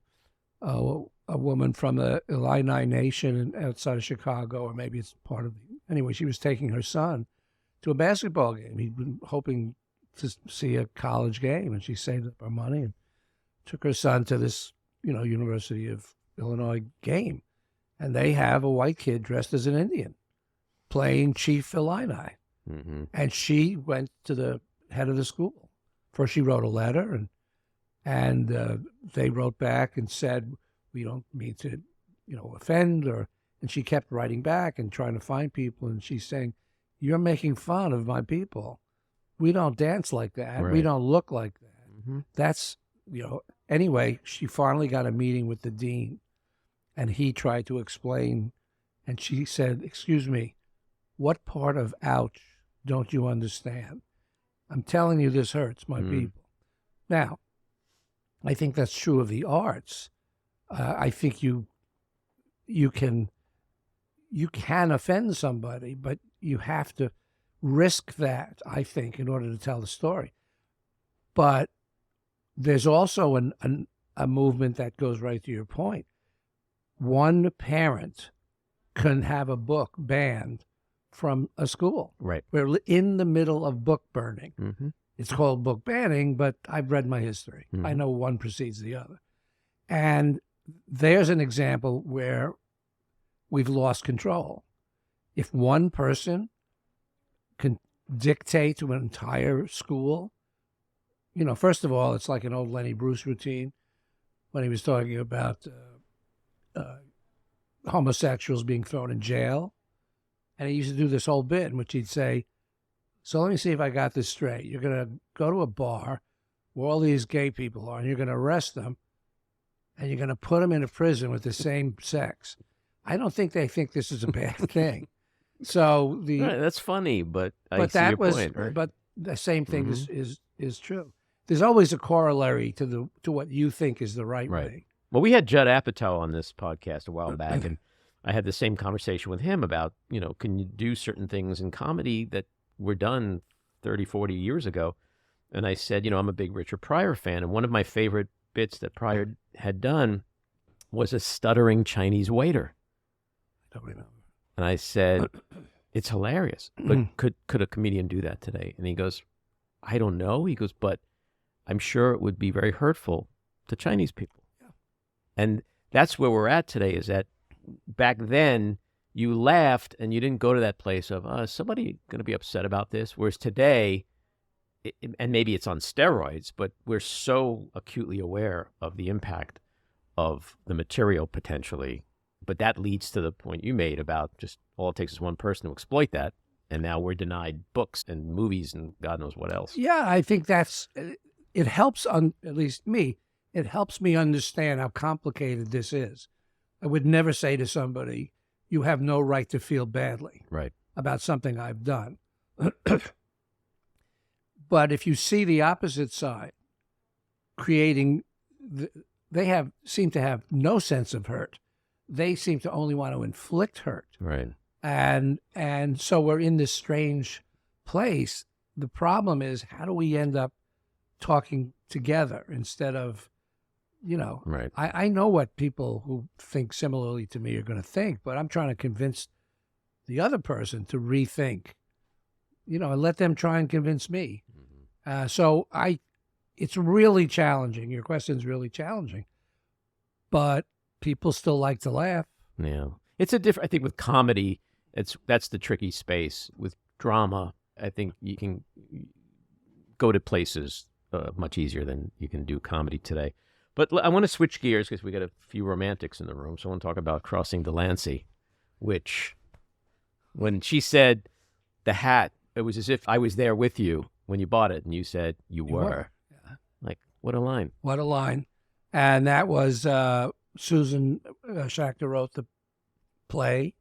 woman from the Illini Nation outside of Chicago, or maybe it's part of, anyway, she was taking her son to a basketball game. He'd been hoping to see a college game, and she saved up her money and took her son to this, you know, University of Illinois game. And they have a white kid dressed as an Indian playing Chief Illini. And she went to the head of the school. First, she wrote a letter, and they wrote back and said, we don't mean to, you know, offend her. And she kept writing back and trying to find people. And she's saying, you're making fun of my people. We don't dance like that. Right. We don't look like that. That's, you know, anyway, she finally got a meeting with the dean. And he tried to explain. And she said, excuse me, what part of ouch don't you understand? I'm telling you, this hurts my people. Now, I think that's true of the arts. I think you can offend somebody, but you have to risk that, I think, in order to tell the story. But there's also a movement that goes right to your point. One parent can have a book banned from a school. Right. We're in the middle of book burning. It's called book banning, but I've read my history. I know one precedes the other. And there's an example where we've lost control. If one person can dictate to an entire school, you know, first of all, it's like an old Lenny Bruce routine when he was talking about homosexuals being thrown in jail. And he used to do this whole bit in which he'd say, so let me see if I got this straight. You're going to go to a bar where all these gay people are, and you're going to arrest them, and you're going to put them in a prison with the same sex. I don't think they think this is a bad thing. So that's funny, but I see your point, right? But the same thing is true. There's always a corollary to what you think is the right way. Well, we had Judd Apatow on this podcast a while back, and I had the same conversation with him about, you know, can you do certain things in comedy that were done 30, 40 years ago? And I said, you know, I'm a big Richard Pryor fan, and one of my favorite bits that Pryor had done was a stuttering Chinese waiter. I don't remember. And I said, it's hilarious, but could a comedian do that today? And he goes, I don't know. He goes, but I'm sure it would be very hurtful to Chinese people. Yeah. And that's where we're at today, is that back then you laughed and you didn't go to that place of, is somebody going to be upset about this? Whereas today, and maybe it's on steroids, but we're so acutely aware of the impact of the material potentially. But that leads to the point you made about just all it takes is one person to exploit that, And now we're denied books and movies and God knows what else. Yeah, I think it helps, at least me, it helps me understand how complicated this is. I would never say to somebody, you have no right to feel badly about something I've done. But if you see the opposite side, they seem to have no sense of hurt. They seem to only want to inflict hurt. Right. And so we're in this strange place. The problem is, how do we end up talking together instead of, Right. I know what people who think similarly to me are going to think, but I'm trying to convince the other person to rethink, and let them try and convince me. So it's really challenging. Your question's really challenging, but people still like to laugh. Yeah. It's a different, I think with comedy, that's the tricky space. With drama, I think you can go to places much easier than you can do comedy today. But I want to switch gears because we got a few romantics in the room. So I want to talk about Crossing DELANCEY, which when she said the hat, it was as if I was there with you when you bought it, and you said you were. Yeah. Like, what a line. What a line. And that was Susan Schachter wrote the play,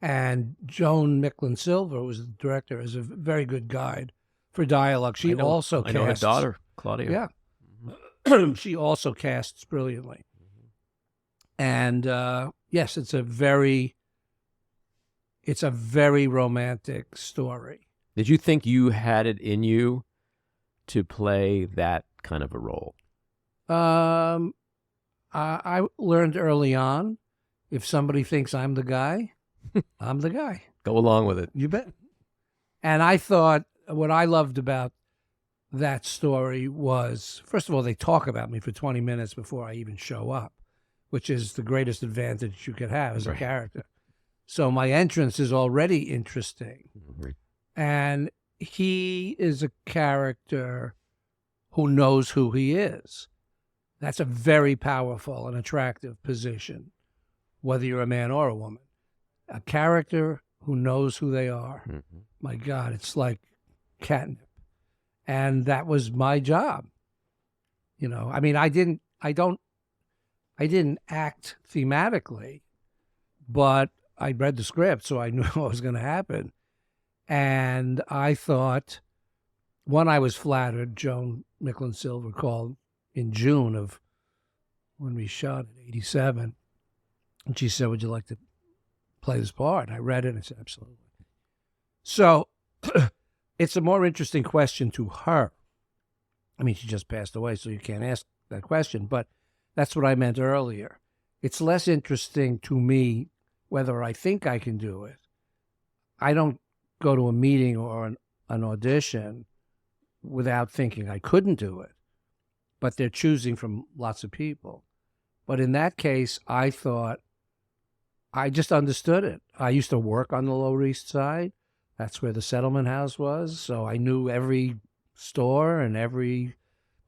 and Joan Micklin Silver was the director, is a very good guide for dialogue. She also casts. I know her daughter, Claudia. Yeah. She also casts brilliantly. And yes, it's a very romantic story. Did you think you had it in you to play that kind of a role? I learned early on, if somebody thinks I'm the guy, I'm the guy. Go along with it. You bet. And I thought what I loved about that story was, first of all, they talk about me for 20 minutes before I even show up, which is the greatest advantage you could have as a character. So my entrance is already interesting. And he is a character who knows who he is. That's a very powerful and attractive position, whether you're a man or a woman. A character who knows who they are. My God, it's like catnip. And that was my job. I mean, I didn't act thematically, but I read the script, so I knew what was going to happen. And I thought, I was flattered. Joan Micklin Silver called in June of when we shot in 87. And she said, would you like to play this part? I read it and I said, absolutely. So it's a more interesting question to her. I mean, she just passed away, so you can't ask that question, but that's what I meant earlier. It's less interesting to me whether I think I can do it. I don't go to a meeting or an audition without thinking I couldn't do it, but they're choosing from lots of people. But in that case, I thought I just understood it. I used to work on the Lower East Side. That's where the settlement house was. So I knew every store and every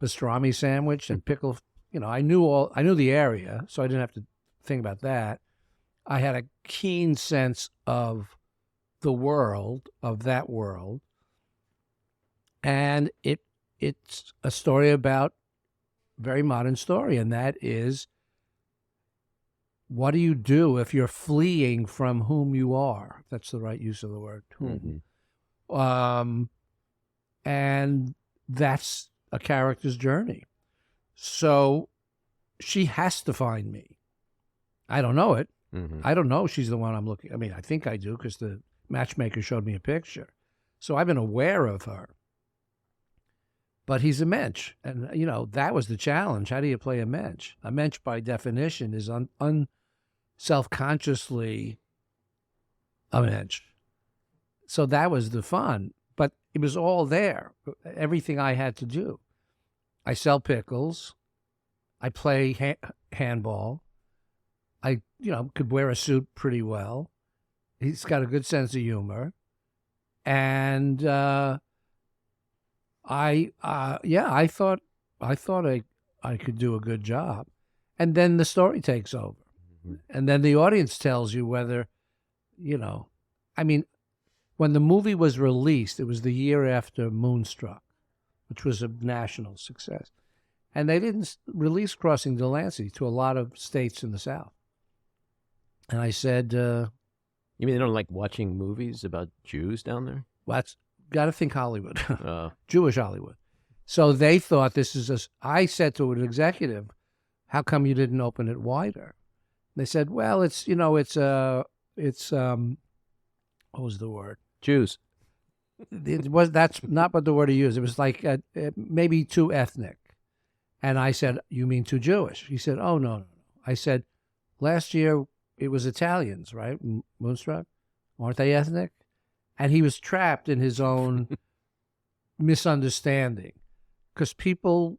pastrami sandwich and pickle. I knew the area, so I didn't have to think about that. I had a keen sense of the world, of that world. And it's a story about, very modern story, and that is, what do you do if you're fleeing from whom you are? That's the right use of the word. And that's a character's journey. So she has to find me. I don't know it. I don't know she's the one I'm looking. I mean, I think I do because the matchmaker showed me a picture. So I've been aware of her. But he's a mensch. And, that was the challenge. How do you play a mensch? A mensch, by definition, is self-consciously a mensch. So that was the fun. But it was all there, everything I had to do. I sell pickles. I play handball. I, could wear a suit pretty well. He's got a good sense of humor. And I thought I could do a good job. And then the story takes over. And then the audience tells you whether, I mean, when the movie was released, it was the year after Moonstruck, which was a national success. And they didn't release Crossing Delancey to a lot of states in the South. And I said, You mean they don't like watching movies about Jews down there? well, that's got to think Hollywood, Uh, Jewish Hollywood. So they thought this is I said to an executive, how come you didn't open it wider? They said, well, it's what was the word? Jews. That's not what the word he used. It was like maybe too ethnic. And I said, you mean too Jewish? He said, oh, no. I said, last year it was Italians, right? Moonstruck? Aren't they ethnic? And he was trapped in his own misunderstanding, because people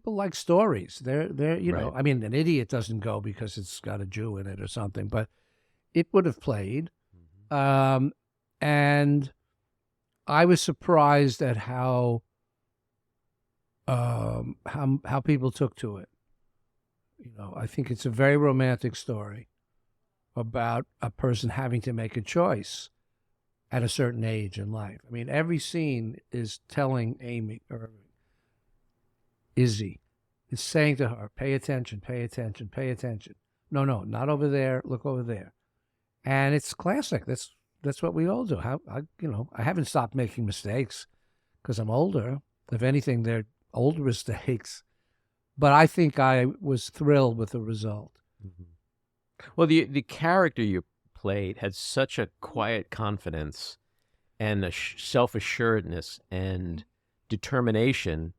like stories. They're Right. I mean, an idiot doesn't go because it's got a Jew in it or something, but it would have played. And I was surprised at how people took to it. I think it's a very romantic story about a person having to make a choice at a certain age in life. I mean, every scene is telling Amy, or Izzy, is saying to her, pay attention, pay attention, pay attention. No, not over there. Look over there. And it's classic. That's what we all do. I haven't stopped making mistakes because I'm older. If anything, they're older mistakes. But I think I was thrilled with the result. Well, the character you played had such a quiet confidence and a self-assuredness and determination,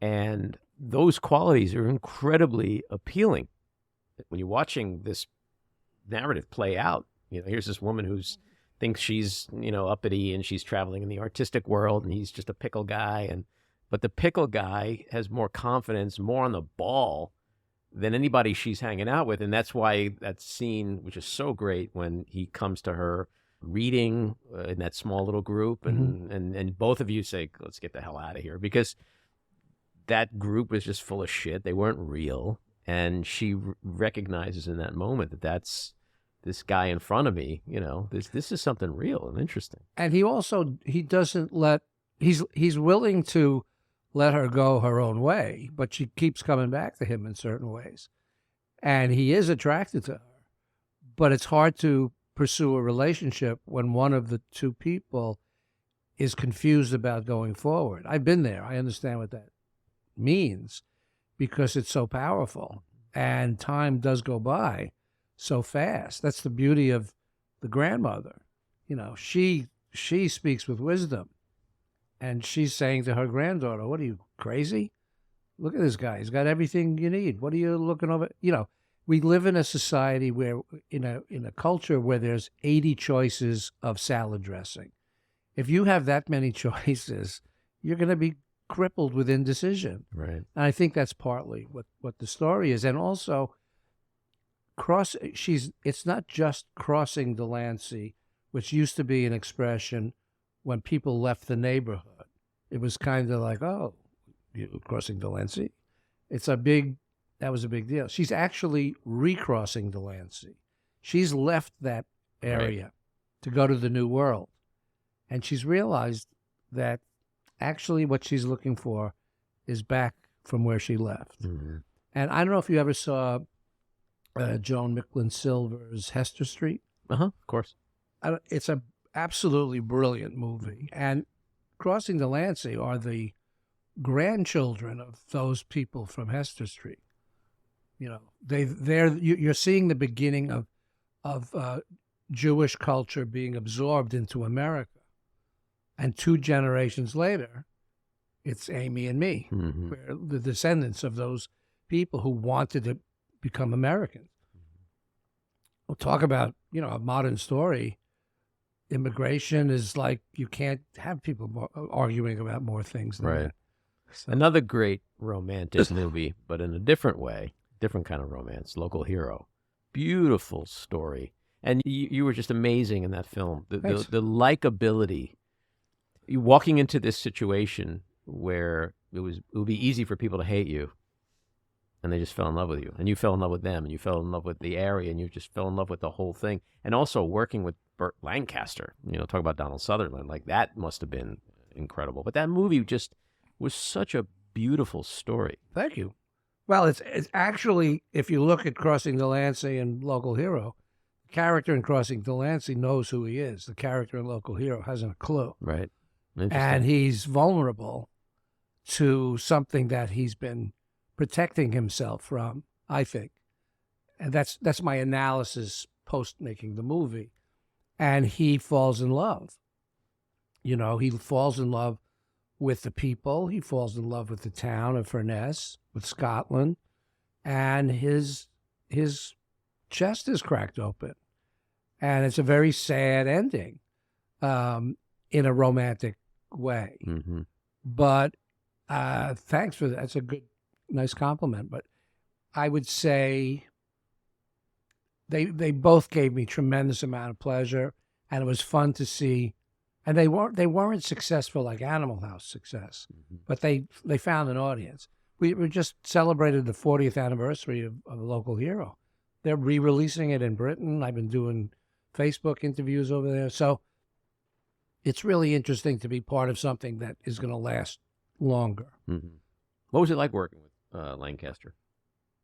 and those qualities are incredibly appealing. When you're watching this narrative play out, here's this woman who's thinks she's uppity and she's traveling in the artistic world, and he's just a pickle guy, but the pickle guy has more confidence, more on the ball than anybody she's hanging out with. And that's why that scene, which is so great, when he comes to her reading in that small little group, and both of you say, let's get the hell out of here, because that group was just full of shit. They weren't real. And she recognizes in that moment that that's this guy in front of me, this is something real and interesting. And he doesn't he's willing to let her go her own way, but she keeps coming back to him in certain ways. And he is attracted to her, but it's hard to pursue a relationship when one of the two people is confused about going forward. I've been there. I understand what that means, because it's so powerful, and time does go by so fast. That's the beauty of the grandmother. She speaks with wisdom. And she's saying to her granddaughter, what are you, crazy? Look at this guy. He's got everything you need. What are you looking over? We live in a society where, in a culture where there's 80 choices of salad dressing. If you have that many choices, you're going to be crippled with indecision. Right. And I think that's partly what the story is. And also, it's not just crossing Delancey, which used to be an expression when people left the neighborhood. It was kind of like, oh, you're crossing Delancey? That was a big deal. She's actually recrossing Delancey. She's left that area to go to the new world. And she's realized that actually what she's looking for is back from where she left. Mm-hmm. And I don't know if you ever saw Joan Micklin Silver's Hester Street. Of course. It's a absolutely brilliant movie. And Crossing Delancey are the grandchildren of those people from Hester Street. You're seeing the beginning of Jewish culture being absorbed into America. And 2 generations later, it's Amy and me. We're the descendants of those people who wanted to become Americans. We'll talk about, a modern story. Immigration is like, you can't have people arguing about more things than that. So. Another great romantic movie, but in a different way, different kind of romance, Local Hero. Beautiful story. And you were just amazing in that film. The likability. You walking into this situation where it would be easy for people to hate you, and they just fell in love with you, and you fell in love with them, and you fell in love with the area, and you just fell in love with the whole thing. And also working with Burt Lancaster, talk about Donald Sutherland, like that must have been incredible. But that movie just was such a beautiful story. Thank you. Well, it's actually, if you look at Crossing Delancey and Local Hero, the character in Crossing Delancey knows who he is. The character in Local Hero hasn't a clue. Right. And he's vulnerable to something that he's been protecting himself from, I think. And that's my analysis post making the movie. And he falls in love. He falls in love with the people. He falls in love with the town of Furness, with Scotland. And his chest is cracked open. And it's a very sad ending in a romantic way. Mm-hmm. But thanks for that. That's a nice compliment. But I would say they both gave me tremendous amount of pleasure, and it was fun to see. And they weren't successful like Animal House success, but they found an audience. We just celebrated the 40th anniversary of Local Hero. They're re-releasing it in Britain. I've been doing Facebook interviews over there. So it's really interesting to be part of something that is going to last longer. Mm-hmm. What was it like working with Lancaster?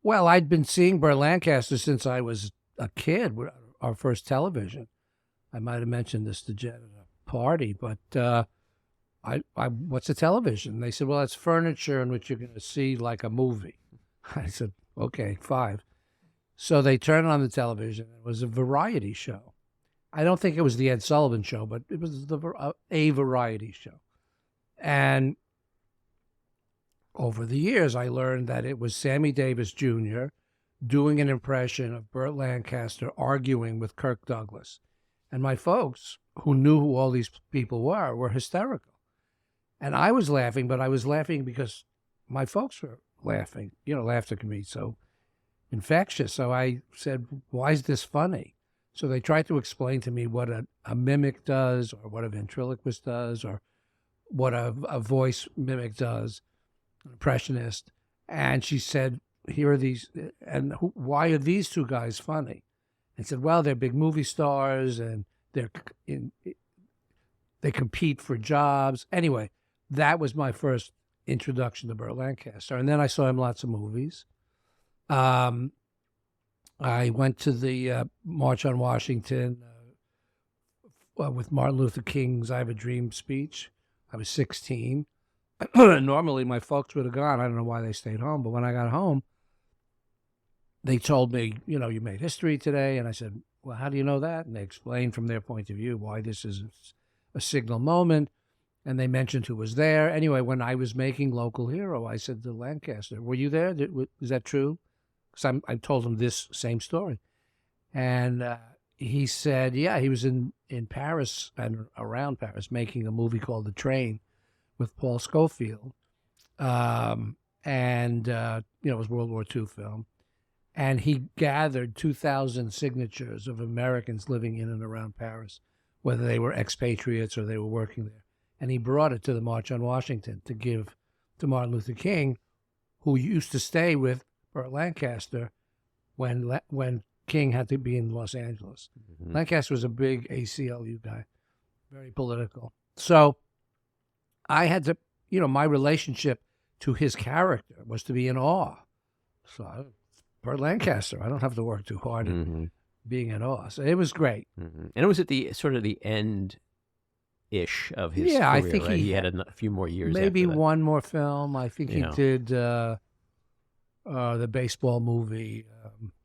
Well, I'd been seeing Burt Lancaster since I was a kid, our first television. I might have mentioned this to Jen at a party, but what's a television? They said, well, it's furniture in which you're going to see like a movie. I said, okay, 5. So they turned on the television. It was a variety show. I don't think it was the Ed Sullivan Show, but it was a variety show. And over the years, I learned that it was Sammy Davis Jr. doing an impression of Burt Lancaster arguing with Kirk Douglas. And my folks, who knew who all these people were hysterical. And I was laughing, but I was laughing because my folks were laughing. Laughter can be so infectious. So I said, why is this funny? So they tried to explain to me what a mimic does, or what a ventriloquist does, or what a voice mimic does, an impressionist. And she said, here are these, and why are these two guys funny? And said, well, they're big movie stars, and they compete for jobs. Anyway, that was my first introduction to Burt Lancaster. And then I saw him lots of movies. I went to the March on Washington with Martin Luther King's I Have a Dream speech. I was 16. Normally, my folks would have gone. I don't know why they stayed home. But when I got home, they told me, you made history today. And I said, well, how do you know that? And they explained from their point of view why this is a signal moment. And they mentioned who was there. Anyway, when I was making Local Hero, I said to Lancaster, were you there? Is that true? Because I told him this same story. And he said, yeah, he was in Paris and around Paris making a movie called The Train with Paul Scofield. It was a World War II film. And he gathered 2,000 signatures of Americans living in and around Paris, whether they were expatriates or they were working there. And he brought it to the March on Washington to give to Martin Luther King, who used to stay with Burt Lancaster when King had to be in Los Angeles. Mm-hmm. Lancaster was a big ACLU guy, very political. So I had to, my relationship to his character was to be in awe. So Burt Lancaster, I don't have to work too hard at being in awe. So it was great. Mm-hmm. And it was at the sort of the end-ish of his career, I think right? He had a few more years maybe after that. One more film. I think he did the baseball movie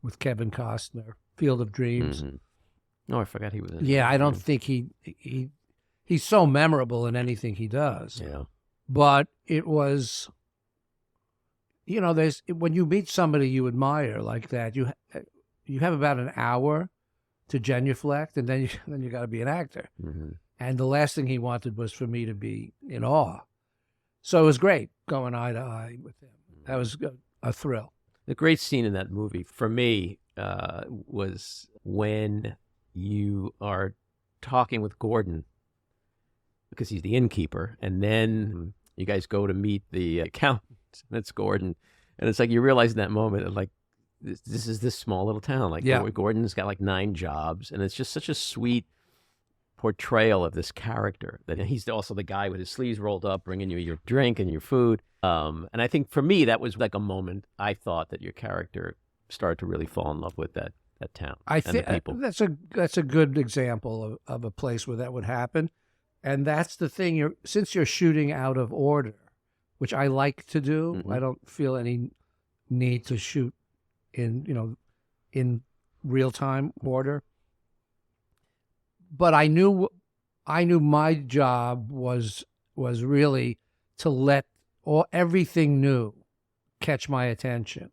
with Kevin Costner, Field of Dreams. Mm-hmm. Oh, I forgot he was in it. Yeah, I don't think he's so memorable in anything he does. Yeah. But it was, when you meet somebody you admire like that, you have about an hour to genuflect, and then you got to be an actor. Mm-hmm. And the last thing he wanted was for me to be in awe. So it was great going eye to eye with him. That was a thrill. The great scene in that movie for me was when you are talking with Gordon, because he's the innkeeper, and then you guys go to meet the accountant. That's Gordon. And it's like you realize in that moment, like, this is this small little town. Like, Yeah. Gordon's got like 9 jobs, and it's just such a sweet portrayal of this character. That he's also the guy with his sleeves rolled up, bringing you your drink and your food. And I think for me, that was like a moment I thought that your character started to really fall in love with that town I and the think people. that's a good example of a place where that would happen. And that's the thing. Since you're shooting out of order, which I like to do, Mhm. I don't feel any need to shoot in real time order. But I knew my job was really to let everything new catch my attention,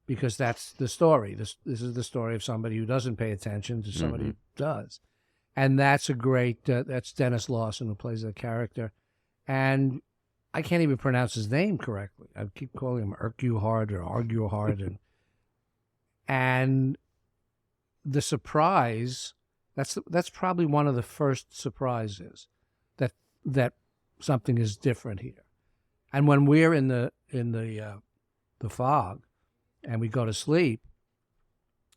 because that's the story. This is the story of somebody who doesn't pay attention to somebody who does. And that's a great, that's Dennis Lawson, who plays that character. And I can't even pronounce his name correctly. I keep calling him Urquhart or Arguhart. And the surprise, that's probably one of the first surprises, that something is different here. And when we're in the fog and we go to sleep,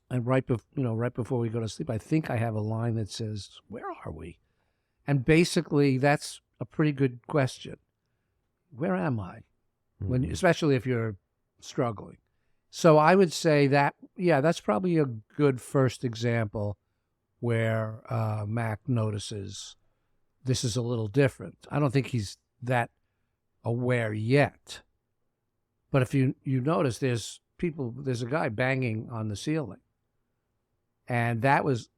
and right before we go to sleep, I think I have a line that says, "Where are we?" And basically, that's a pretty good question. Where am I? Especially if you're struggling. So I would say that, yeah, that's probably a good first example where Mac notices this is a little different. I don't think he's that aware yet. But if you notice, there's a guy banging on the ceiling. And that was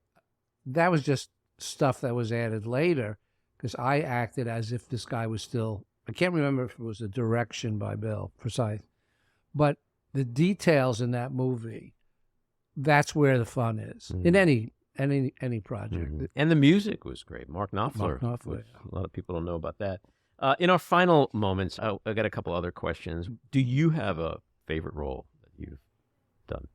just stuff that was added later, because I acted as if this guy was still, I can't remember if it was a direction by Bill Forsyth, but the details in that movie, that's where the fun is in any project. And the music was great. Mark Knopfler. A lot of people don't know about that. In our final moments, I got a couple other questions. Do you have a favorite role that you've done?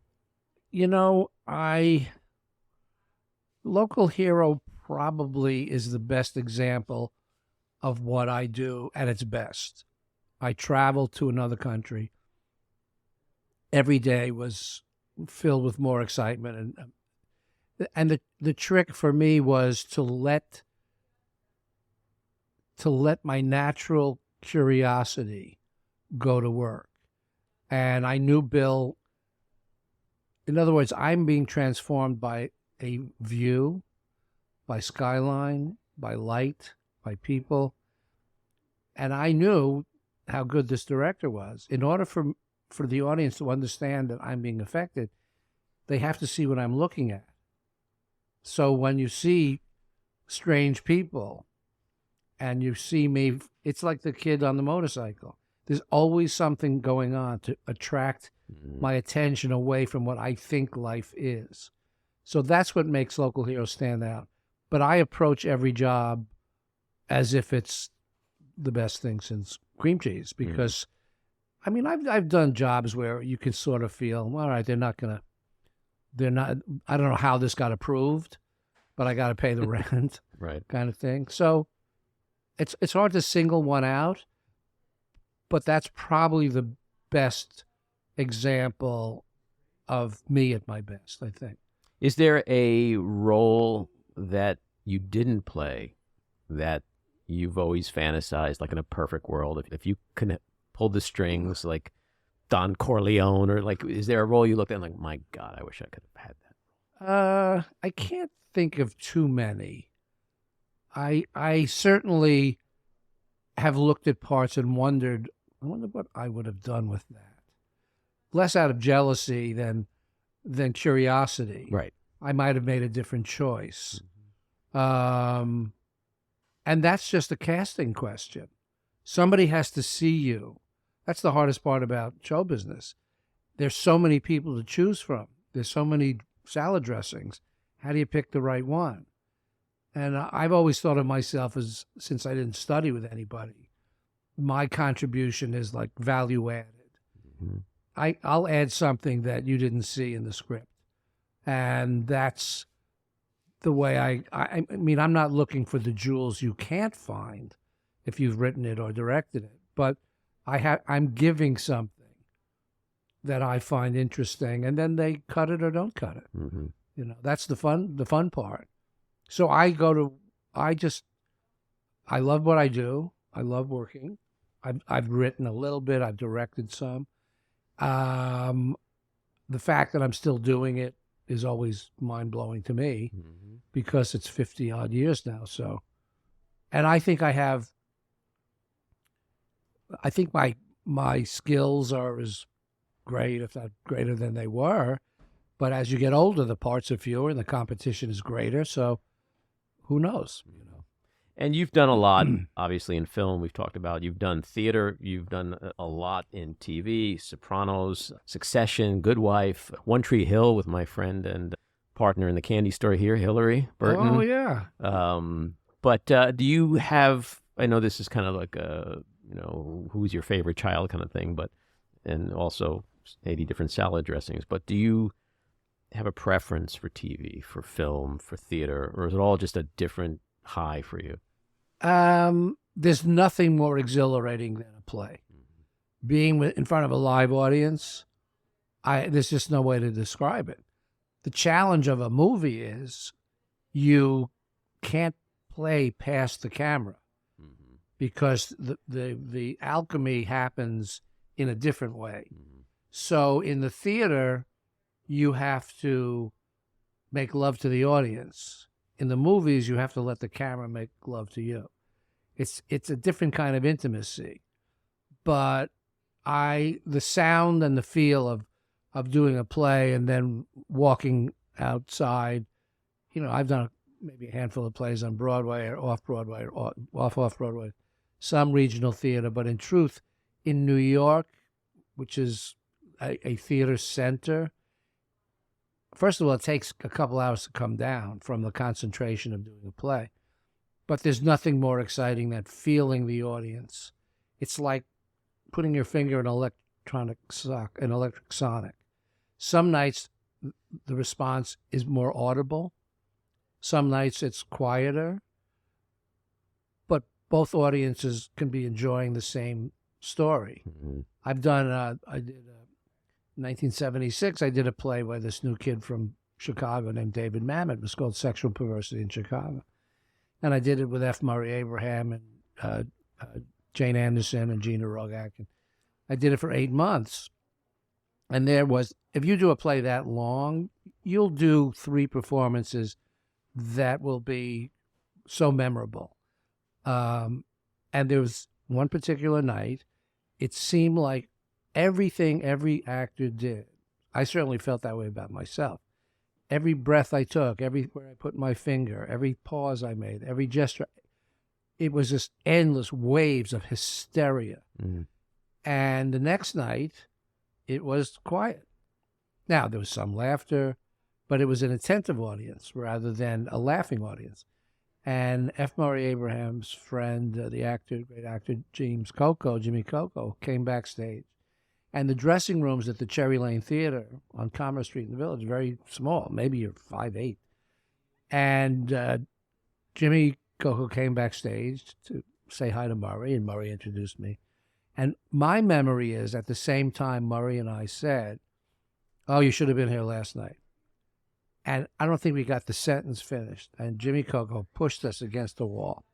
Local Hero probably is the best example of what I do at its best. I traveled to another country. Every day was filled with more excitement, and the trick for me was to let my natural curiosity go to work. And I knew Bill. In other words, I'm being transformed by a view, by skyline, by light, by people. And I knew how good this director was. In order for the audience to understand that I'm being affected, they have to see what I'm looking at. So when you see strange people and you see me, it's like the kid on the motorcycle. There's always something going on to attract my attention away from what I think life is. So that's what makes Local Heroes stand out. But I approach every job as if it's the best thing since cream cheese, because I mean, I've done jobs where you can sort of feel, well, all right, they're not, I don't know how this got approved, but I got to pay the rent, right? Kind of thing. So it's hard to single one out, but that's probably the best example of me at my best, I think. Is there a role that you didn't play that you've always fantasized, like in a perfect world, if you could pull the strings like Don Corleone, or like, is there a role you looked at and like, my God, I wish I could have had that? I can't think of too many. I certainly have looked at parts and wondered, I wonder what I would have done with that. Less out of jealousy than curiosity. Right. I might have made a different choice. And that's just a casting question. Somebody has to see you. That's the hardest part about show business. There's so many people to choose from. There's so many salad dressings. How do you pick the right one? And I've always thought of myself as, since I didn't study with anybody, my contribution is like value added. I'll add something that you didn't see in the script. And that's the way I mean, I'm not looking for the jewels you can't find if you've written it or directed it, but I'm giving something that I find interesting, and then they cut it or don't cut it. Mm-hmm. You know, that's the fun part. So I love what I do. I love working. I've written a little bit. I've directed some. The fact that I'm still doing it is always mind-blowing to me, Mm-hmm. because it's 50-odd years now. So, and I think my skills are as great, if not greater than they were. But as you get older, the parts are fewer and the competition is greater. So who knows? You know. And you've done a lot, obviously, in film. We've talked about, you've done theater. You've done a lot in TV, Sopranos, Succession, Good Wife, One Tree Hill with my friend and partner in the candy store here, Hillary Burton. Oh, yeah. But do you have, I know this is kind of like a, who's your favorite child kind of thing, but, and also 80 different salad dressings, but do you have a preference for TV, for film, for theater, or is it all just a different high for you? There's nothing more exhilarating than a play. Being in front of a live audience, there's just no way to describe it. The challenge of a movie is you can't play past the camera, because the alchemy happens in a different way. So in the theater, you have to make love to the audience. In the movies, you have to let the camera make love to you. It's a different kind of intimacy. But the sound and the feel of doing a play and then walking outside, I've done maybe a handful of plays on Broadway or off-Broadway or off-Broadway, some regional theater. But in truth, in New York, which is a theater center, first of all, it takes a couple hours to come down from the concentration of doing a play. But there's nothing more exciting than feeling the audience. It's like putting your finger in an electric sonic. Some nights the response is more audible. Some nights it's quieter. But both audiences can be enjoying the same story. Mm-hmm. I've done, I did 1976, I did a play by this new kid from Chicago named David Mamet. It was called Sexual Perversity in Chicago. And I did it with F. Murray Abraham and Jane Anderson and Gina Rogak. And I did it for 8 months. And if you do a play that long, you'll do 3 performances that will be so memorable. And there was one particular night, it seemed like everything every actor did, I certainly felt that way about myself. Every breath I took, everywhere I put my finger, every pause I made, every gesture, it was just endless waves of hysteria. Mm-hmm. And the next night, it was quiet. Now, there was some laughter, but it was an attentive audience rather than a laughing audience. And F. Murray Abraham's friend, the great actor Jimmy Coco, came backstage. And the dressing rooms at the Cherry Lane Theater on Commerce Street in the Village, very small, maybe you're 5'8". And Jimmy Coco came backstage to say hi to Murray, and Murray introduced me. And my memory is, at the same time Murray and I said, "Oh, you should have been here last night." And I don't think we got the sentence finished. And Jimmy Coco pushed us against the wall.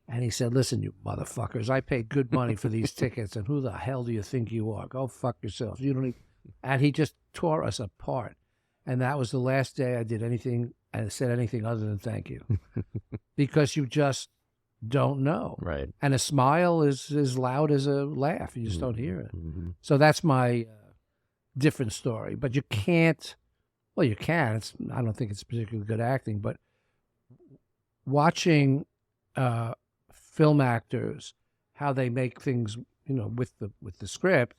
And he said, "Listen, you motherfuckers, I paid good money for these tickets, and who the hell do you think you are? Go fuck yourselves. You don't need..." And he just tore us apart. And that was the last day I did anything and said anything other than thank you. Because you just don't know. Right. And a smile is as loud as a laugh. You just don't hear it. Mm-hmm. So that's my different story. But you can't... Well, you can. I don't think it's particularly good acting, but watching film actors, how they make things, with the script,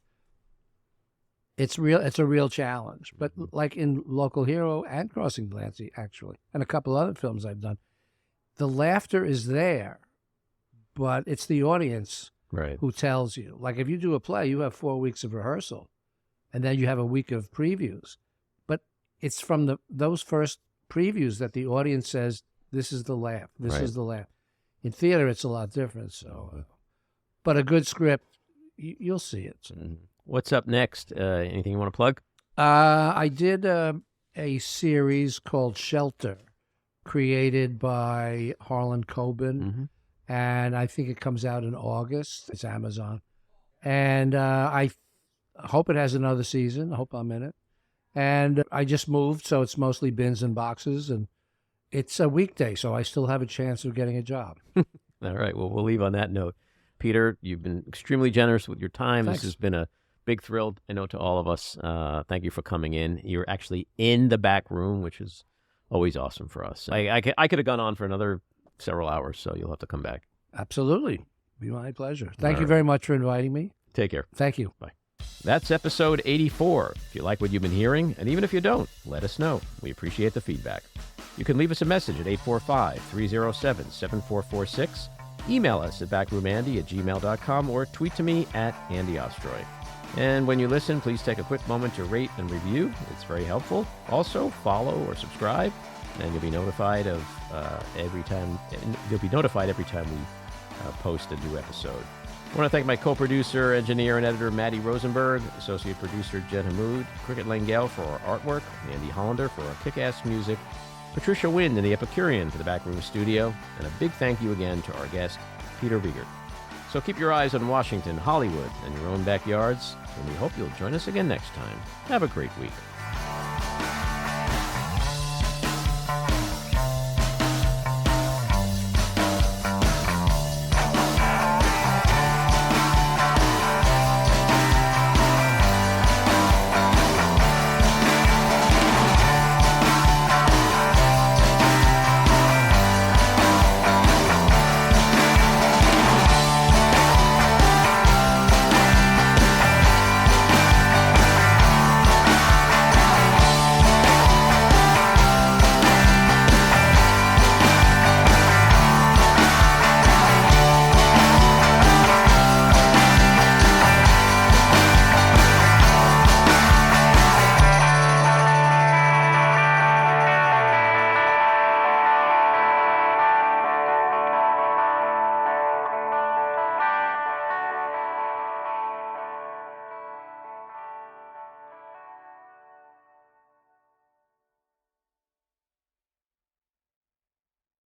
it's a real challenge. But like in Local Hero and Crossing Delancey, actually, and a couple other films I've done, the laughter is there, but it's the audience who tells you. Like if you do a play, you have 4 weeks of rehearsal, and then you have a week of previews. It's from those first previews that the audience says, "This is the laugh. This is the laugh." In theater, it's a lot different. So, but a good script, you'll see it. So. What's up next? Anything you want to plug? I did a series called Shelter, created by Harlan Coben, and I think it comes out in August. It's Amazon. And I hope it has another season. I hope I'm in it. And I just moved, so it's mostly bins and boxes, and it's a weekday, so I still have a chance of getting a job. All right. Well, we'll leave on that note. Peter, you've been extremely generous with your time. Thanks. This has been a big thrill, I know, to all of us. Thank you for coming in. You're actually in the back room, which is always awesome for us. I could have gone on for another several hours, so you'll have to come back. Absolutely. Be my pleasure. Thank you very much for inviting me. Take care. Thank you. Bye. That's episode 84. If you like what you've been hearing, and even if you don't, let us know. We appreciate the feedback. You can leave us a message at 845-307-7446, email us at backroomandy@gmail.com, or tweet to me at Andy Ostroy. And when you listen, please take a quick moment to rate and review. It's very helpful. Also, follow or subscribe, and you'll be notified of every time we post a new episode. I want to thank my co-producer, engineer, and editor, Maddie Rosenberg, associate producer, Jen Hammoud, Cricket Langell for our artwork, Andy Hollander for our kick-ass music, Patricia Wind and the Epicurean for the Backroom Studio, and a big thank you again to our guest, Peter Riegert. So keep your eyes on Washington, Hollywood, and your own backyards, and we hope you'll join us again next time. Have a great week.